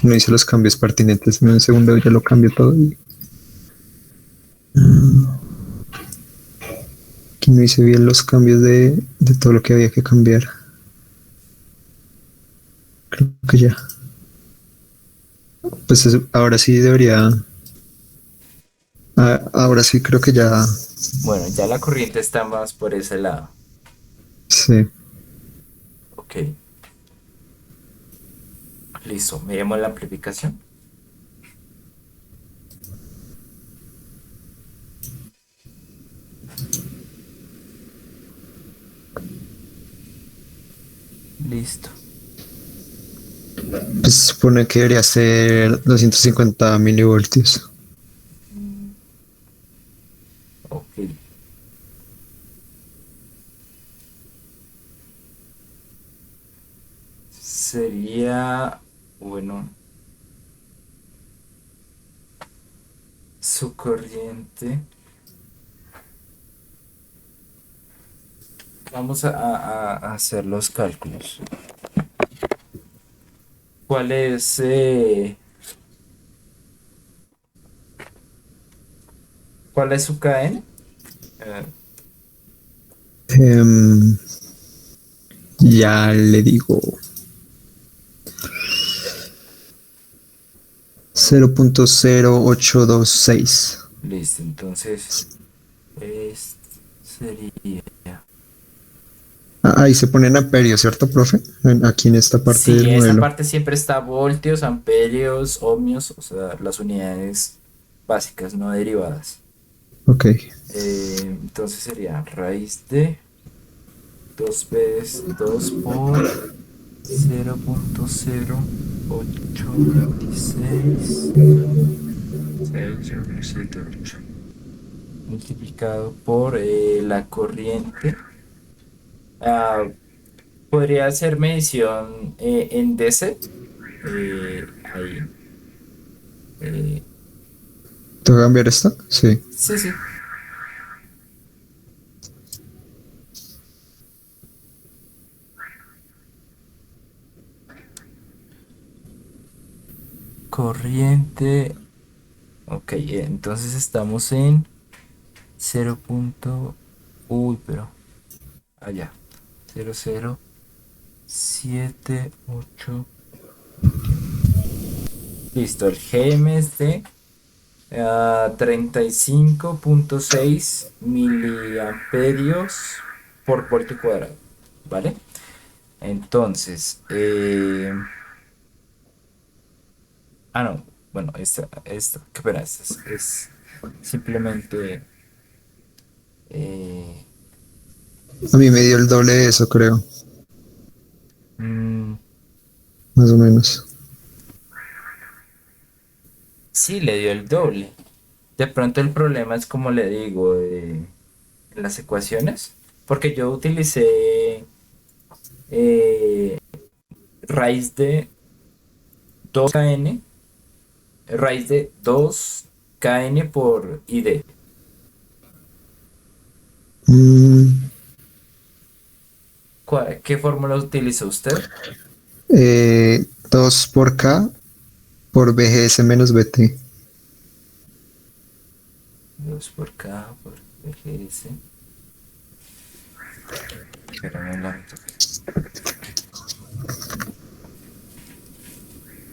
no hice los cambios pertinentes. En un segundo ya lo cambio todo y aquí no hice bien los cambios de todo lo que había que cambiar. Creo que ya. Pues ahora sí debería. Ahora sí creo que ya. Bueno, ya la corriente está más por ese lado. Sí. Ok, listo. Miremos la amplificación. Listo. Pues se supone que debería ser 250 milivoltios. Ok. Sería, bueno, su corriente. Vamos a hacer los cálculos. ¿Cuál es? ¿Cuál es su KN? Eh, Em, ya le digo 0.0826. listo, entonces sería... Ahí se ponen amperios, ¿cierto, profe? Aquí en esta parte Sí, del esa modelo. parte siempre está voltios, amperios, ohmios, o sea, las unidades básicas, no derivadas. Ok. Entonces sería raíz de 2 veces 2 por 0.0826 6878 multiplicado por la corriente. Ah, podría ser medición en DC. Ahí. eh, ¿Tengo que cambiar esto? Sí. sí, sí. Corriente. Ok, entonces estamos en 0. Uy, pero allá. 0.078. Listo, el GM es de 35.6 miliamperios por voltio cuadrado. ¿Vale? Entonces, no. Bueno, qué pena, es simplemente eh, A mí me dio el doble de eso, creo. mm, Más o menos. sí, le dio el doble. De pronto el problema es como le digo, en las ecuaciones, porque yo utilicé raíz de 2kn, raíz de 2kn por id. Mm, ¿Qué fórmula utilizó usted? 2 por K por BGS menos BT. 2 por k por vgs. Espérame un momento.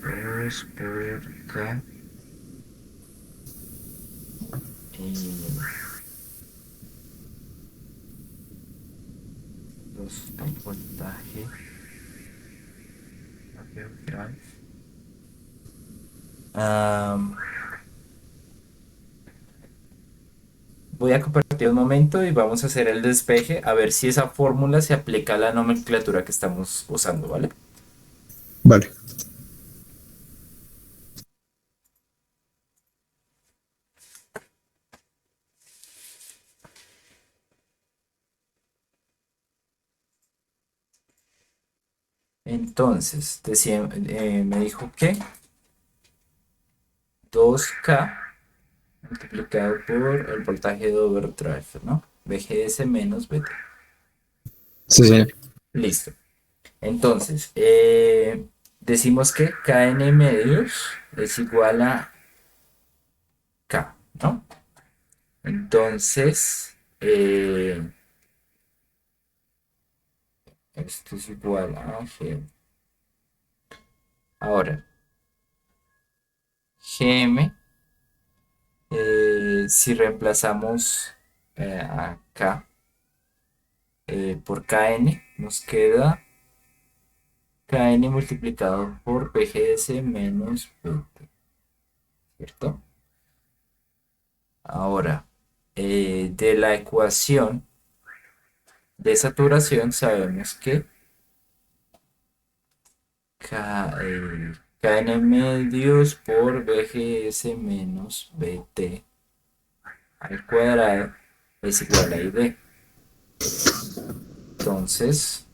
2 por k y 2 el voltaje. Am, Voy a compartir un momento y vamos a hacer el despeje a ver si esa fórmula se aplica a la nomenclatura que estamos usando, ¿vale? Vale. Entonces, me dijo que 2K multiplicado por el voltaje de overdrive, ¿no? VGS menos VT. Sí, señor. Listo. Entonces, decimos que KN medios es igual a K, ¿no? Entonces, esto es igual a G. Ahora, GM, si reemplazamos a K por KN, nos queda KN multiplicado por PGS menos VT, ¿cierto? Ahora, de la ecuación de saturación sabemos que Kn medios por VGS menos VT al cuadrado es igual a ID. Entonces,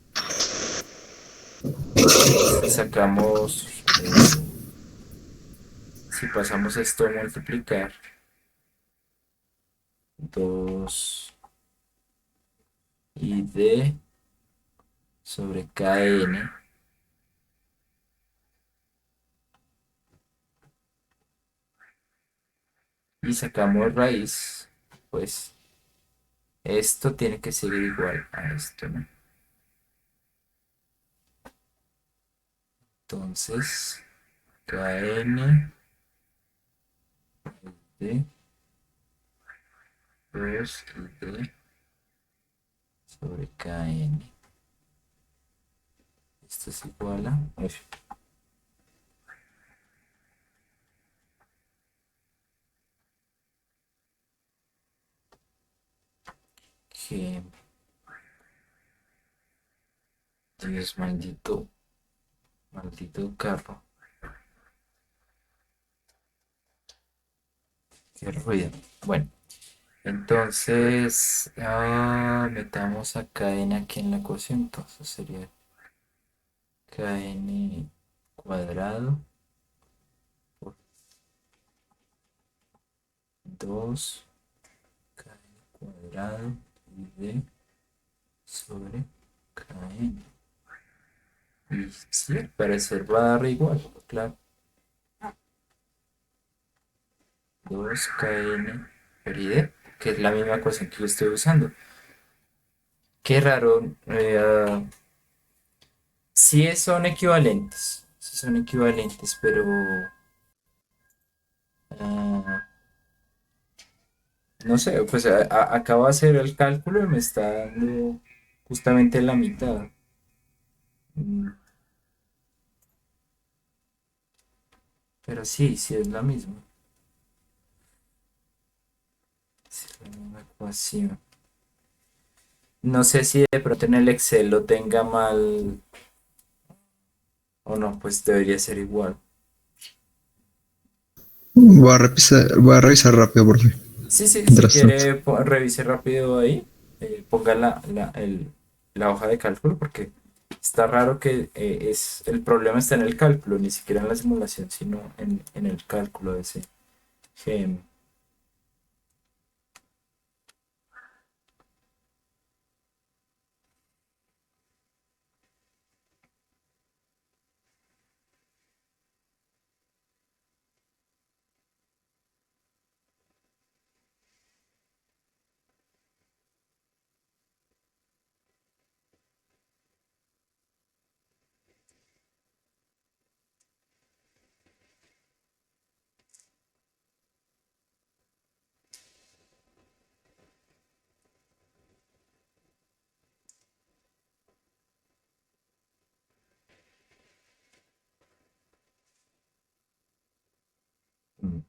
si sacamos, si pasamos esto a multiplicar, 2 ID sobre Kn y sacamos raíz. pues esto tiene que ser igual a esto, ¿no? Entonces, kn de 2 y d sobre kn. Esto es igual a f. Que Dios maldito, maldito carro. Qué ruido. Bueno, entonces metamos a kn aquí en la ecuación. Entonces sería kn cuadrado por 2 kn cuadrado y d sobre kn. Y sí, al parecer va a dar igual, claro. 2 kn por id, que es la misma ecuación que yo estoy usando. Qué raro. Sí son equivalentes. Sí son equivalentes, pero ah, no sé, pues acabo de hacer el cálculo y me está dando justamente la mitad. Mm, Pero sí, sí es la misma. Sí es la misma ecuación. No sé si de pronto en el Excel lo tenga mal o no, pues debería ser igual. Voy a revisar rápido porque Sí, sí, si mientras tanto. quiere, revise rápido ahí, ponga la hoja de cálculo, porque está raro que el problema está en el cálculo, ni siquiera en la simulación, sino en el cálculo de ese GM. Mm,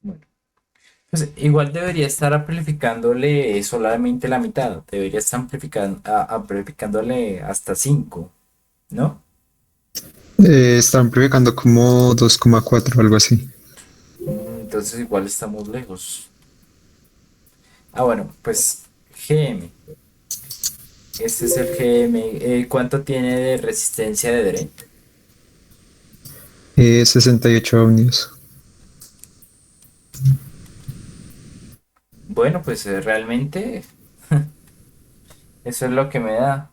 Bueno, pues igual debería estar amplificándole solamente la mitad, debería estar amplificándole hasta 5, ¿no? Está amplificando como 2,4 algo así. Entonces igual estamos lejos. Bueno, pues GM. Este es el GM. ¿Cuánto tiene de resistencia de drain? 68 ohmios. Bueno, pues realmente eso es lo que me da.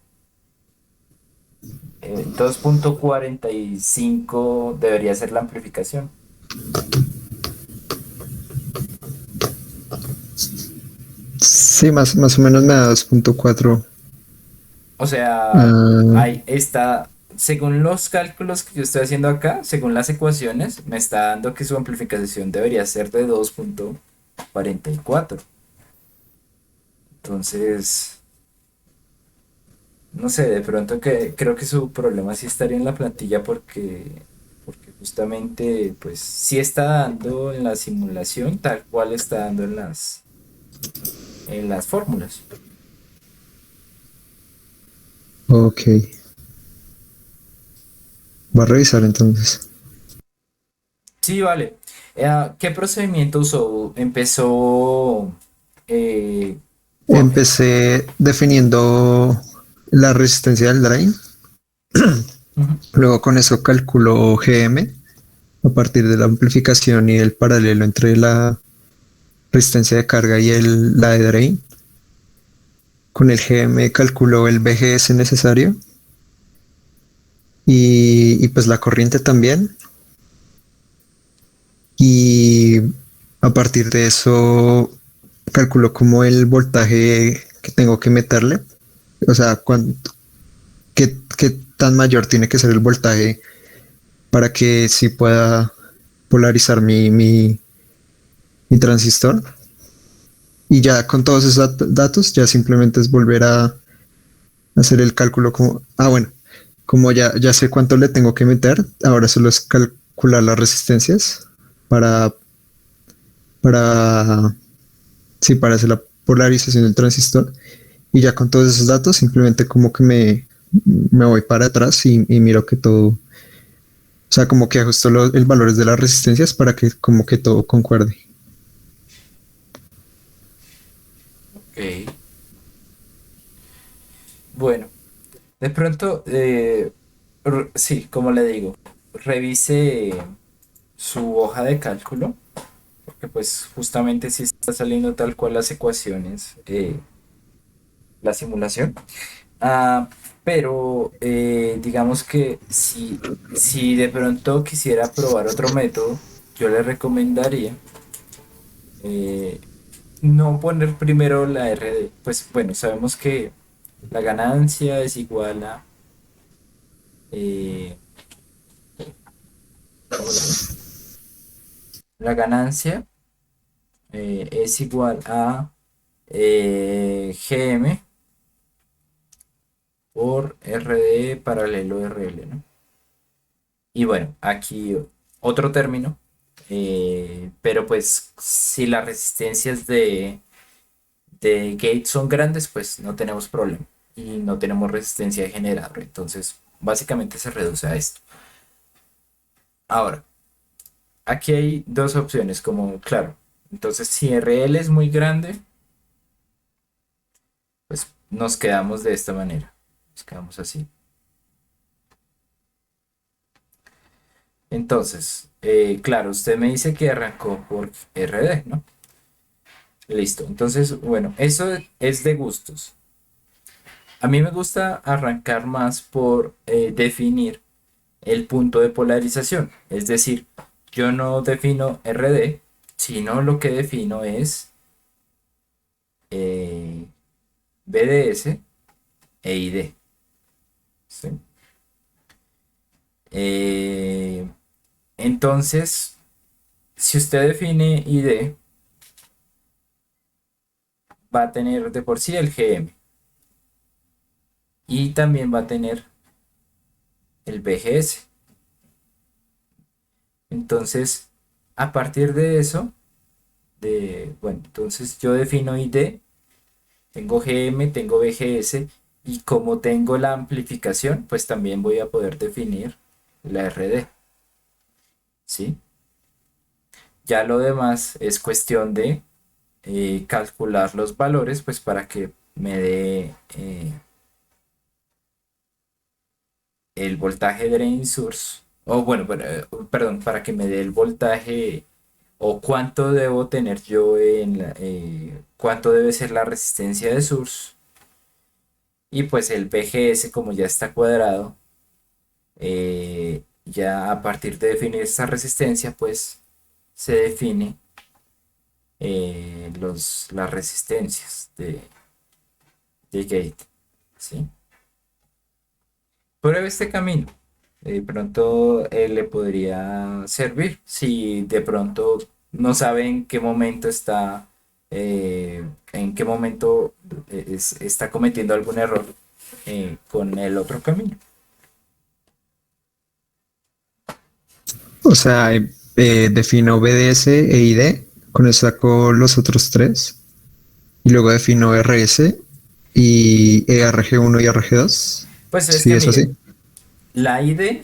2,45 debería ser la amplificación. Sí, más o menos me da 2,4. O sea, Ah, ahí está. Según los cálculos que yo estoy haciendo acá, según las ecuaciones, me está dando que su amplificación debería ser de 2,44. Entonces, no sé, de pronto que creo que su problema sí estaría en la plantilla porque justamente pues sí está dando en la simulación tal cual está dando en las fórmulas. ok. Va a revisar entonces. Sí, vale. ¿Qué procedimiento usó? Empezó eh, por... Empecé definiendo la resistencia del drain. Ujú. Luego con eso calculo GM a partir de la amplificación y el paralelo entre la resistencia de carga y la de drain. Con el GM calculo el BGS necesario y pues la corriente también. y a partir de eso calculo como el voltaje que tengo que meterle, o sea, qué tan mayor tiene que ser el voltaje para que sí pueda polarizar mi transistor. Y ya con todos esos datos, ya simplemente es volver a hacer el cálculo como, bueno, como ya sé cuánto le tengo que meter, ahora solo es calcular las resistencias para, para, sí, para hacer la polarización del transistor. Y ya con todos esos datos, simplemente como que me voy para atrás y miro que todo, o sea, como que ajusto el valores de las resistencias para que como que todo concuerde. Ok. Bueno, de pronto, sí, como le digo, revise su hoja de cálculo, porque pues justamente si está saliendo tal cual las ecuaciones, la simulación. Ah, pero digamos que si de pronto quisiera probar otro método, yo le recomendaría eh, no poner primero la RD. Pues bueno, sabemos que la ganancia es igual a... eh, ¿cómo lo ves? La ganancia es igual a GM por RD paralelo RL, ¿no? Y bueno, aquí otro término, pero pues si las resistencias de gate son grandes, pues no tenemos problema y no tenemos resistencia de generador. Entonces, básicamente se reduce a esto. Ahora, aquí hay dos opciones, como claro. Entonces, si RL es muy grande, pues nos quedamos de esta manera. Nos quedamos así. Entonces, claro, usted me dice que arrancó por RD, ¿no? Listo. Entonces, bueno, eso es de gustos. A mí me gusta arrancar más por definir el punto de polarización. Es decir, yo no defino RD, sino lo que defino es eh, BDS e ID. ¿Sí? Eh, entonces, si usted define ID, va a tener de por sí el GM y también va a tener el BGS. Entonces, a partir de eso, bueno, entonces yo defino ID, tengo GM, tengo BGS y como tengo la amplificación, pues también voy a poder definir la RD, ¿sí? Ya lo demás es cuestión de calcular los valores, pues para que me dé el voltaje drain source, o bueno, perdón, para que me dé el voltaje o cuánto debo tener yo cuánto debe ser la resistencia de source. Y pues el BGS, como ya está cuadrado, ya a partir de definir esta resistencia, pues se define las resistencias de gate. ¿Sí? Pruebe este camino. De pronto le podría servir. Si de pronto no sabe en qué momento en qué momento está cometiendo algún error con el otro camino. O sea, defino BDS e ID, con eso saco los otros tres, y luego defino RS y ERG1 y RG2. Pues es Sí, que es así. mire, la ID,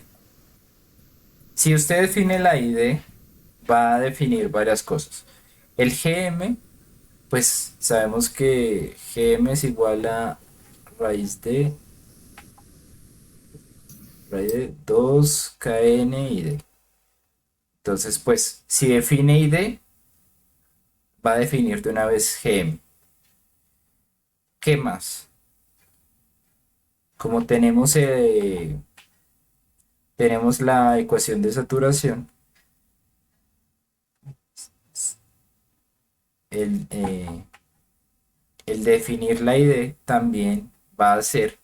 si usted define la ID, va a definir varias cosas. El GM, pues sabemos que GM es igual a raíz de, raíz de 2 kn ID. Entonces, pues, si define ID, va a definir de una vez GM. ¿Qué más? Como tenemos la ecuación de saturación, el, eh, el definir la ID también va a hacer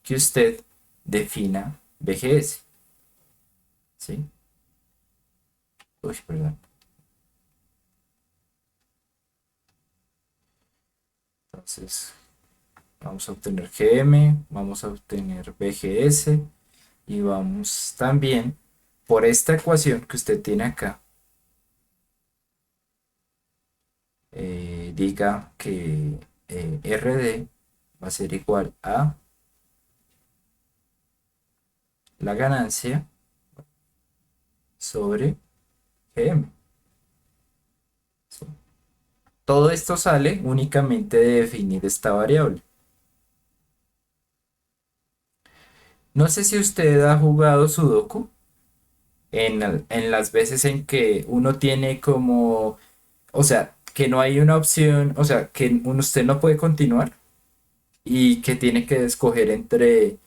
que usted defina BGS, ¿sí? Uy, perdón. Entonces, vamos a obtener GM, vamos a obtener BGS y vamos también por esta ecuación que usted tiene acá, diga que RD va a ser igual a la ganancia sobre GM. ¿Sí? Todo esto sale únicamente de definir esta variable. No sé si usted ha jugado Sudoku en las veces en que uno tiene como, o sea, que no hay una opción, o sea, que usted no puede continuar y que tiene que escoger entre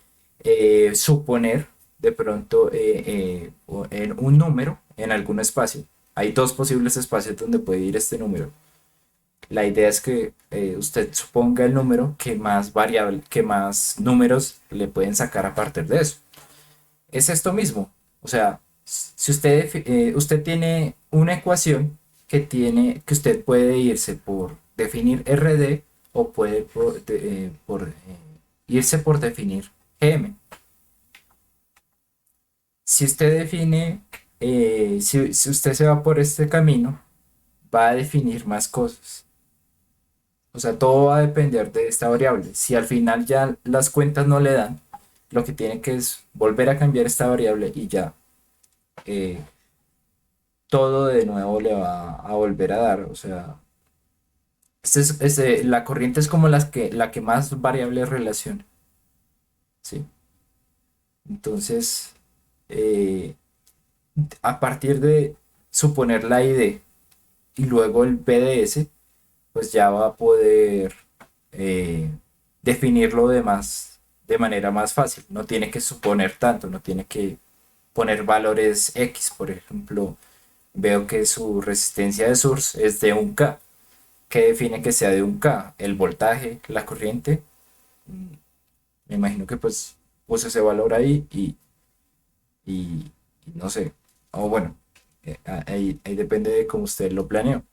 suponer de pronto en un número en algún espacio. Hay dos posibles espacios donde puede ir este número. La idea es que usted suponga el número que más variable, que más números le pueden sacar a partir de eso. Es esto mismo. O sea, si usted, usted tiene una ecuación que usted puede irse por definir RD o puede irse por definir GM. Si usted define, si usted se va por este camino, va a definir más cosas. O sea, todo va a depender de esta variable. Si al final ya las cuentas no le dan, lo que tiene que es volver a cambiar esta variable y ya eh, todo de nuevo le va a volver a dar. O sea, la corriente es como la que más variables relaciona. ¿Sí? Entonces, eh, a partir de suponer la ID y luego el BDS, pues ya va a poder eh, definirlo de manera más fácil. No tiene que suponer tanto, no tiene que poner valores X, por ejemplo. Veo que su resistencia de source es de 1K. ¿Qué define que sea de 1K? El voltaje, la corriente. Mm, Me imagino que pues puse ese valor ahí y no sé. O bueno, ahí depende de cómo usted lo planeó.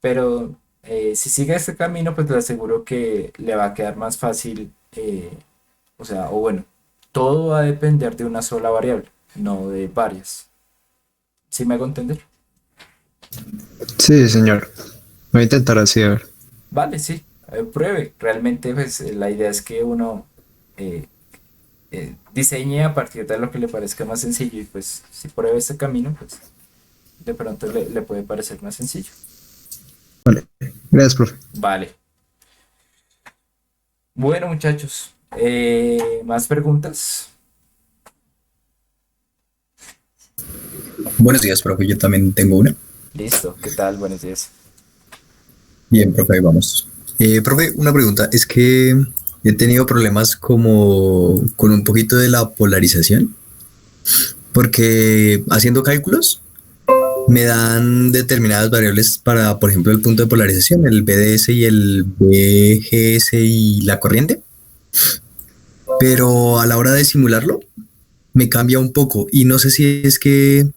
Pero si sigue este camino, pues le aseguro que le va a quedar más fácil. O sea, o bueno, todo va a depender de una sola variable, no de varias. ¿Sí me hago entender? Sí, señor. Voy a intentar así, a ver. Vale, sí, pruebe. Realmente, pues la idea es que uno eh, diseñe a partir de lo que le parezca más sencillo y pues si pruebe este camino, pues de pronto le puede parecer más sencillo. Vale. Gracias, profe. Vale. Bueno, muchachos, ¿más preguntas? Buenos días, profe. Yo también tengo una. Listo, ¿qué tal? Buenos días. Bien, profe, ahí vamos. Profe, una pregunta. Es que he tenido problemas como con un poquito de la polarización, porque haciendo cálculos me dan determinadas variables para, por ejemplo, el punto de polarización, el BDS y el BGS y la corriente, pero a la hora de simularlo me cambia un poco y no sé si es que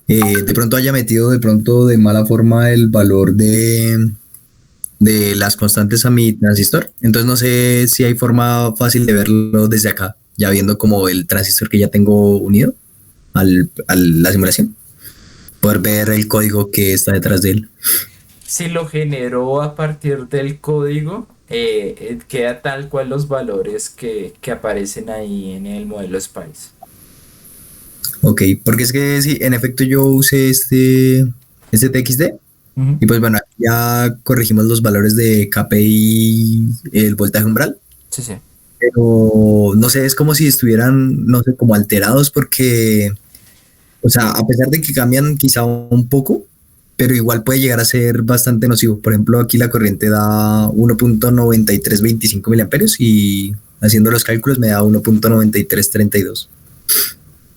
de pronto haya metido de pronto de mala forma el valor de las constantes a mi transistor. Entonces no sé si hay forma fácil de verlo desde acá, ya viendo como el transistor que ya tengo unido a la simulación, poder ver el código que está detrás de él. Si lo generó a partir del código, queda tal cual los valores que aparecen ahí en el modelo SPICE. Ok, porque es que sí, en efecto yo usé este TXD Ujú. y pues bueno, aquí ya corregimos los valores de KPI, el voltaje umbral, Sí, sí. pero no sé, es como si estuvieran, no sé, como alterados porque, o sea, a pesar de que cambian quizá un poco, pero igual puede llegar a ser bastante nocivo. Por ejemplo, aquí la corriente da 1.9325 miliamperios y haciendo los cálculos me da 1.9332.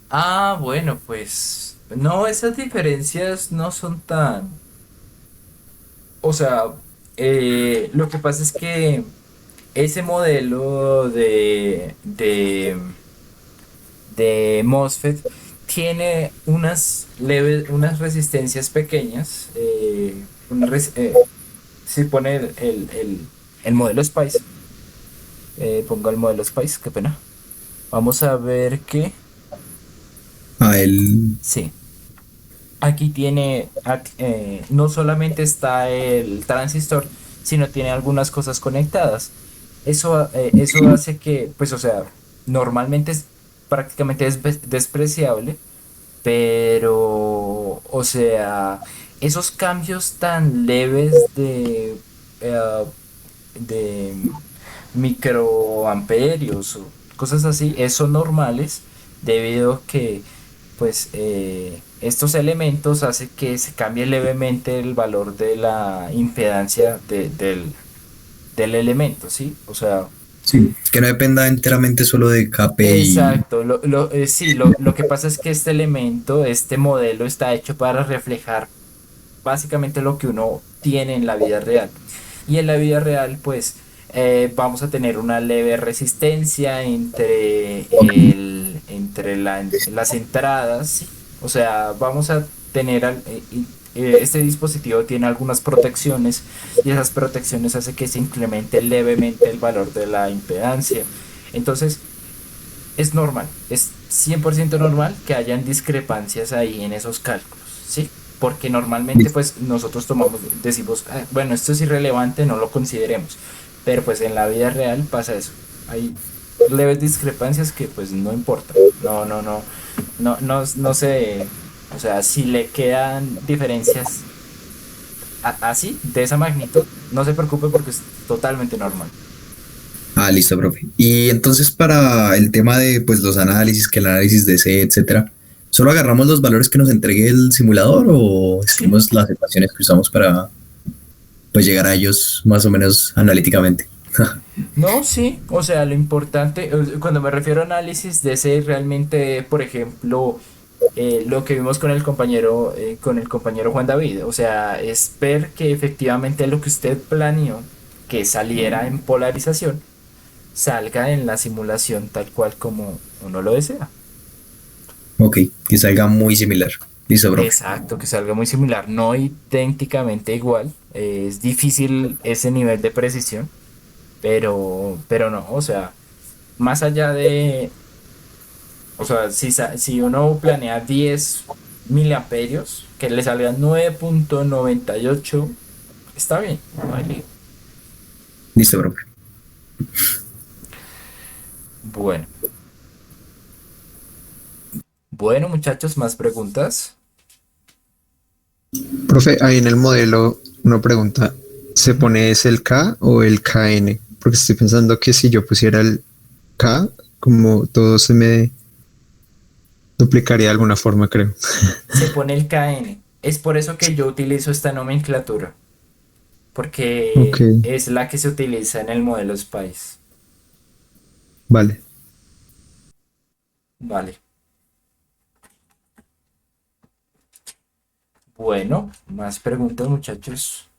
Ah, bueno, pues no, esas diferencias no son tan, o sea, lo que pasa es que ese modelo de MOSFET tiene unas resistencias pequeñas. Si pone el modelo Spice, pongo el modelo Spice, qué pena. Vamos a ver que, A él, sí, aquí no solamente está el transistor, sino tiene algunas cosas conectadas. Eso hace que, pues, o sea, normalmente es prácticamente despreciable, pero, o sea, esos cambios tan leves eh, de microamperios o cosas así, son normales debido a que pues estos elementos hacen que se cambie levemente el valor de la impedancia del elemento, ¿sí? O sea, sí, que no dependa enteramente solo de KPI. exacto, sí, lo que pasa es que este elemento, este modelo está hecho para reflejar básicamente lo que uno tiene en la vida real. Y en la vida real, pues, vamos a tener una leve resistencia las entradas, ¿sí? O sea, vamos a tener, este dispositivo tiene algunas protecciones y esas protecciones hacen que se incremente levemente el valor de la impedancia. Entonces, es normal, es 100% normal que hayan discrepancias ahí en esos cálculos, ¿sí? Porque normalmente Listo. pues nosotros decimos, "Ah, bueno, esto es irrelevante, no lo consideremos", pero pues en la vida real pasa eso. Hay leves discrepancias que pues no importan, no sé, o sea, si le quedan diferencias así, de esa magnitud, no se preocupe porque es totalmente normal. Ah, listo, profe. Y entonces para el tema de pues los análisis, que el análisis de C, etcétera, ¿solo agarramos los valores que nos entregue el simulador o Sí. escribimos las ecuaciones que usamos para pues llegar a ellos más o menos analíticamente? No, sí, o sea, lo importante, cuando me refiero a análisis de ese realmente, por ejemplo, lo que vimos con el compañero Juan David, o sea, es ver que efectivamente lo que usted planeó que saliera en polarización, salga en la simulación tal cual como uno lo desea. Ok, que salga muy similar. Listo, profe. Exacto, que salga muy similar, no idénticamente igual, es difícil ese nivel de precisión, pero no, o sea, más allá o sea, si uno planea 10 miliamperios, que le salgan 9,98, está bien, no hay lío. Listo, profe. Bueno, bueno, muchachos, más preguntas. Profe, ahí en el modelo uno pregunta, ¿se Ujú. pone es el K o el KN? Porque estoy pensando que si yo pusiera el K, como todo se me duplicaría de alguna forma, creo. Se pone el KN. Es por eso que yo utilizo esta nomenclatura, Ok, porque es la que se utiliza en el modelo SPICE. vale. Vale. Bueno, más preguntas, muchachos.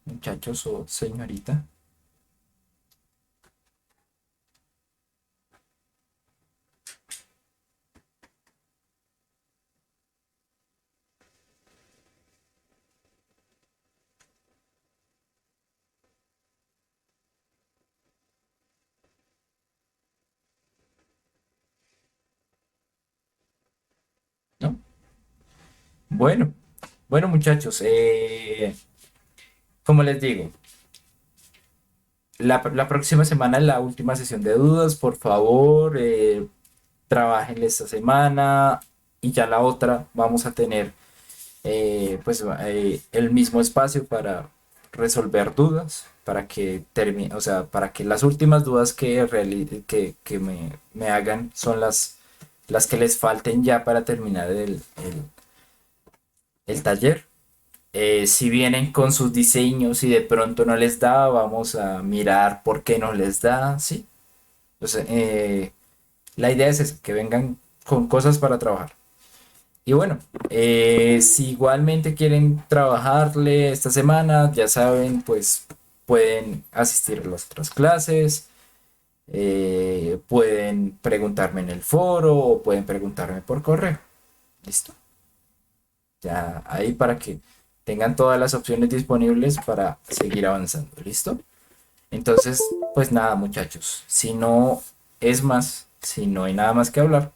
Muchachos o señorita. ¿No? Bueno, bueno, muchachos, como les digo, la próxima semana es la última sesión de dudas. Por favor, trabajen esta semana y ya la otra vamos a tener pues el mismo espacio para resolver dudas, para que termine, o sea, para que las últimas dudas que me hagan son las que les falten ya para terminar el taller. Si vienen con sus diseños y de pronto no les da, vamos a mirar por qué no les da, ¿sí? Entonces, la idea es esa, que vengan con cosas para trabajar. Y bueno, si igualmente quieren trabajarle esta semana, ya saben, pues pueden asistir a las otras clases, pueden preguntarme en el foro o pueden preguntarme por correo. ¿Listo? Ya ahí para que tengan todas las opciones disponibles para seguir avanzando. ¿Listo? Entonces, pues nada, muchachos. Si no es más, si no hay nada más que hablar,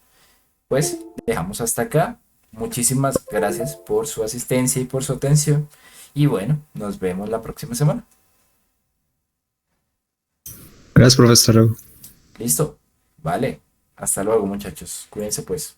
pues dejamos hasta acá. Muchísimas gracias por su asistencia y por su atención. Y bueno, nos vemos la próxima semana. Gracias, profesor. ¿Listo? Vale. Hasta luego, muchachos. Cuídense pues.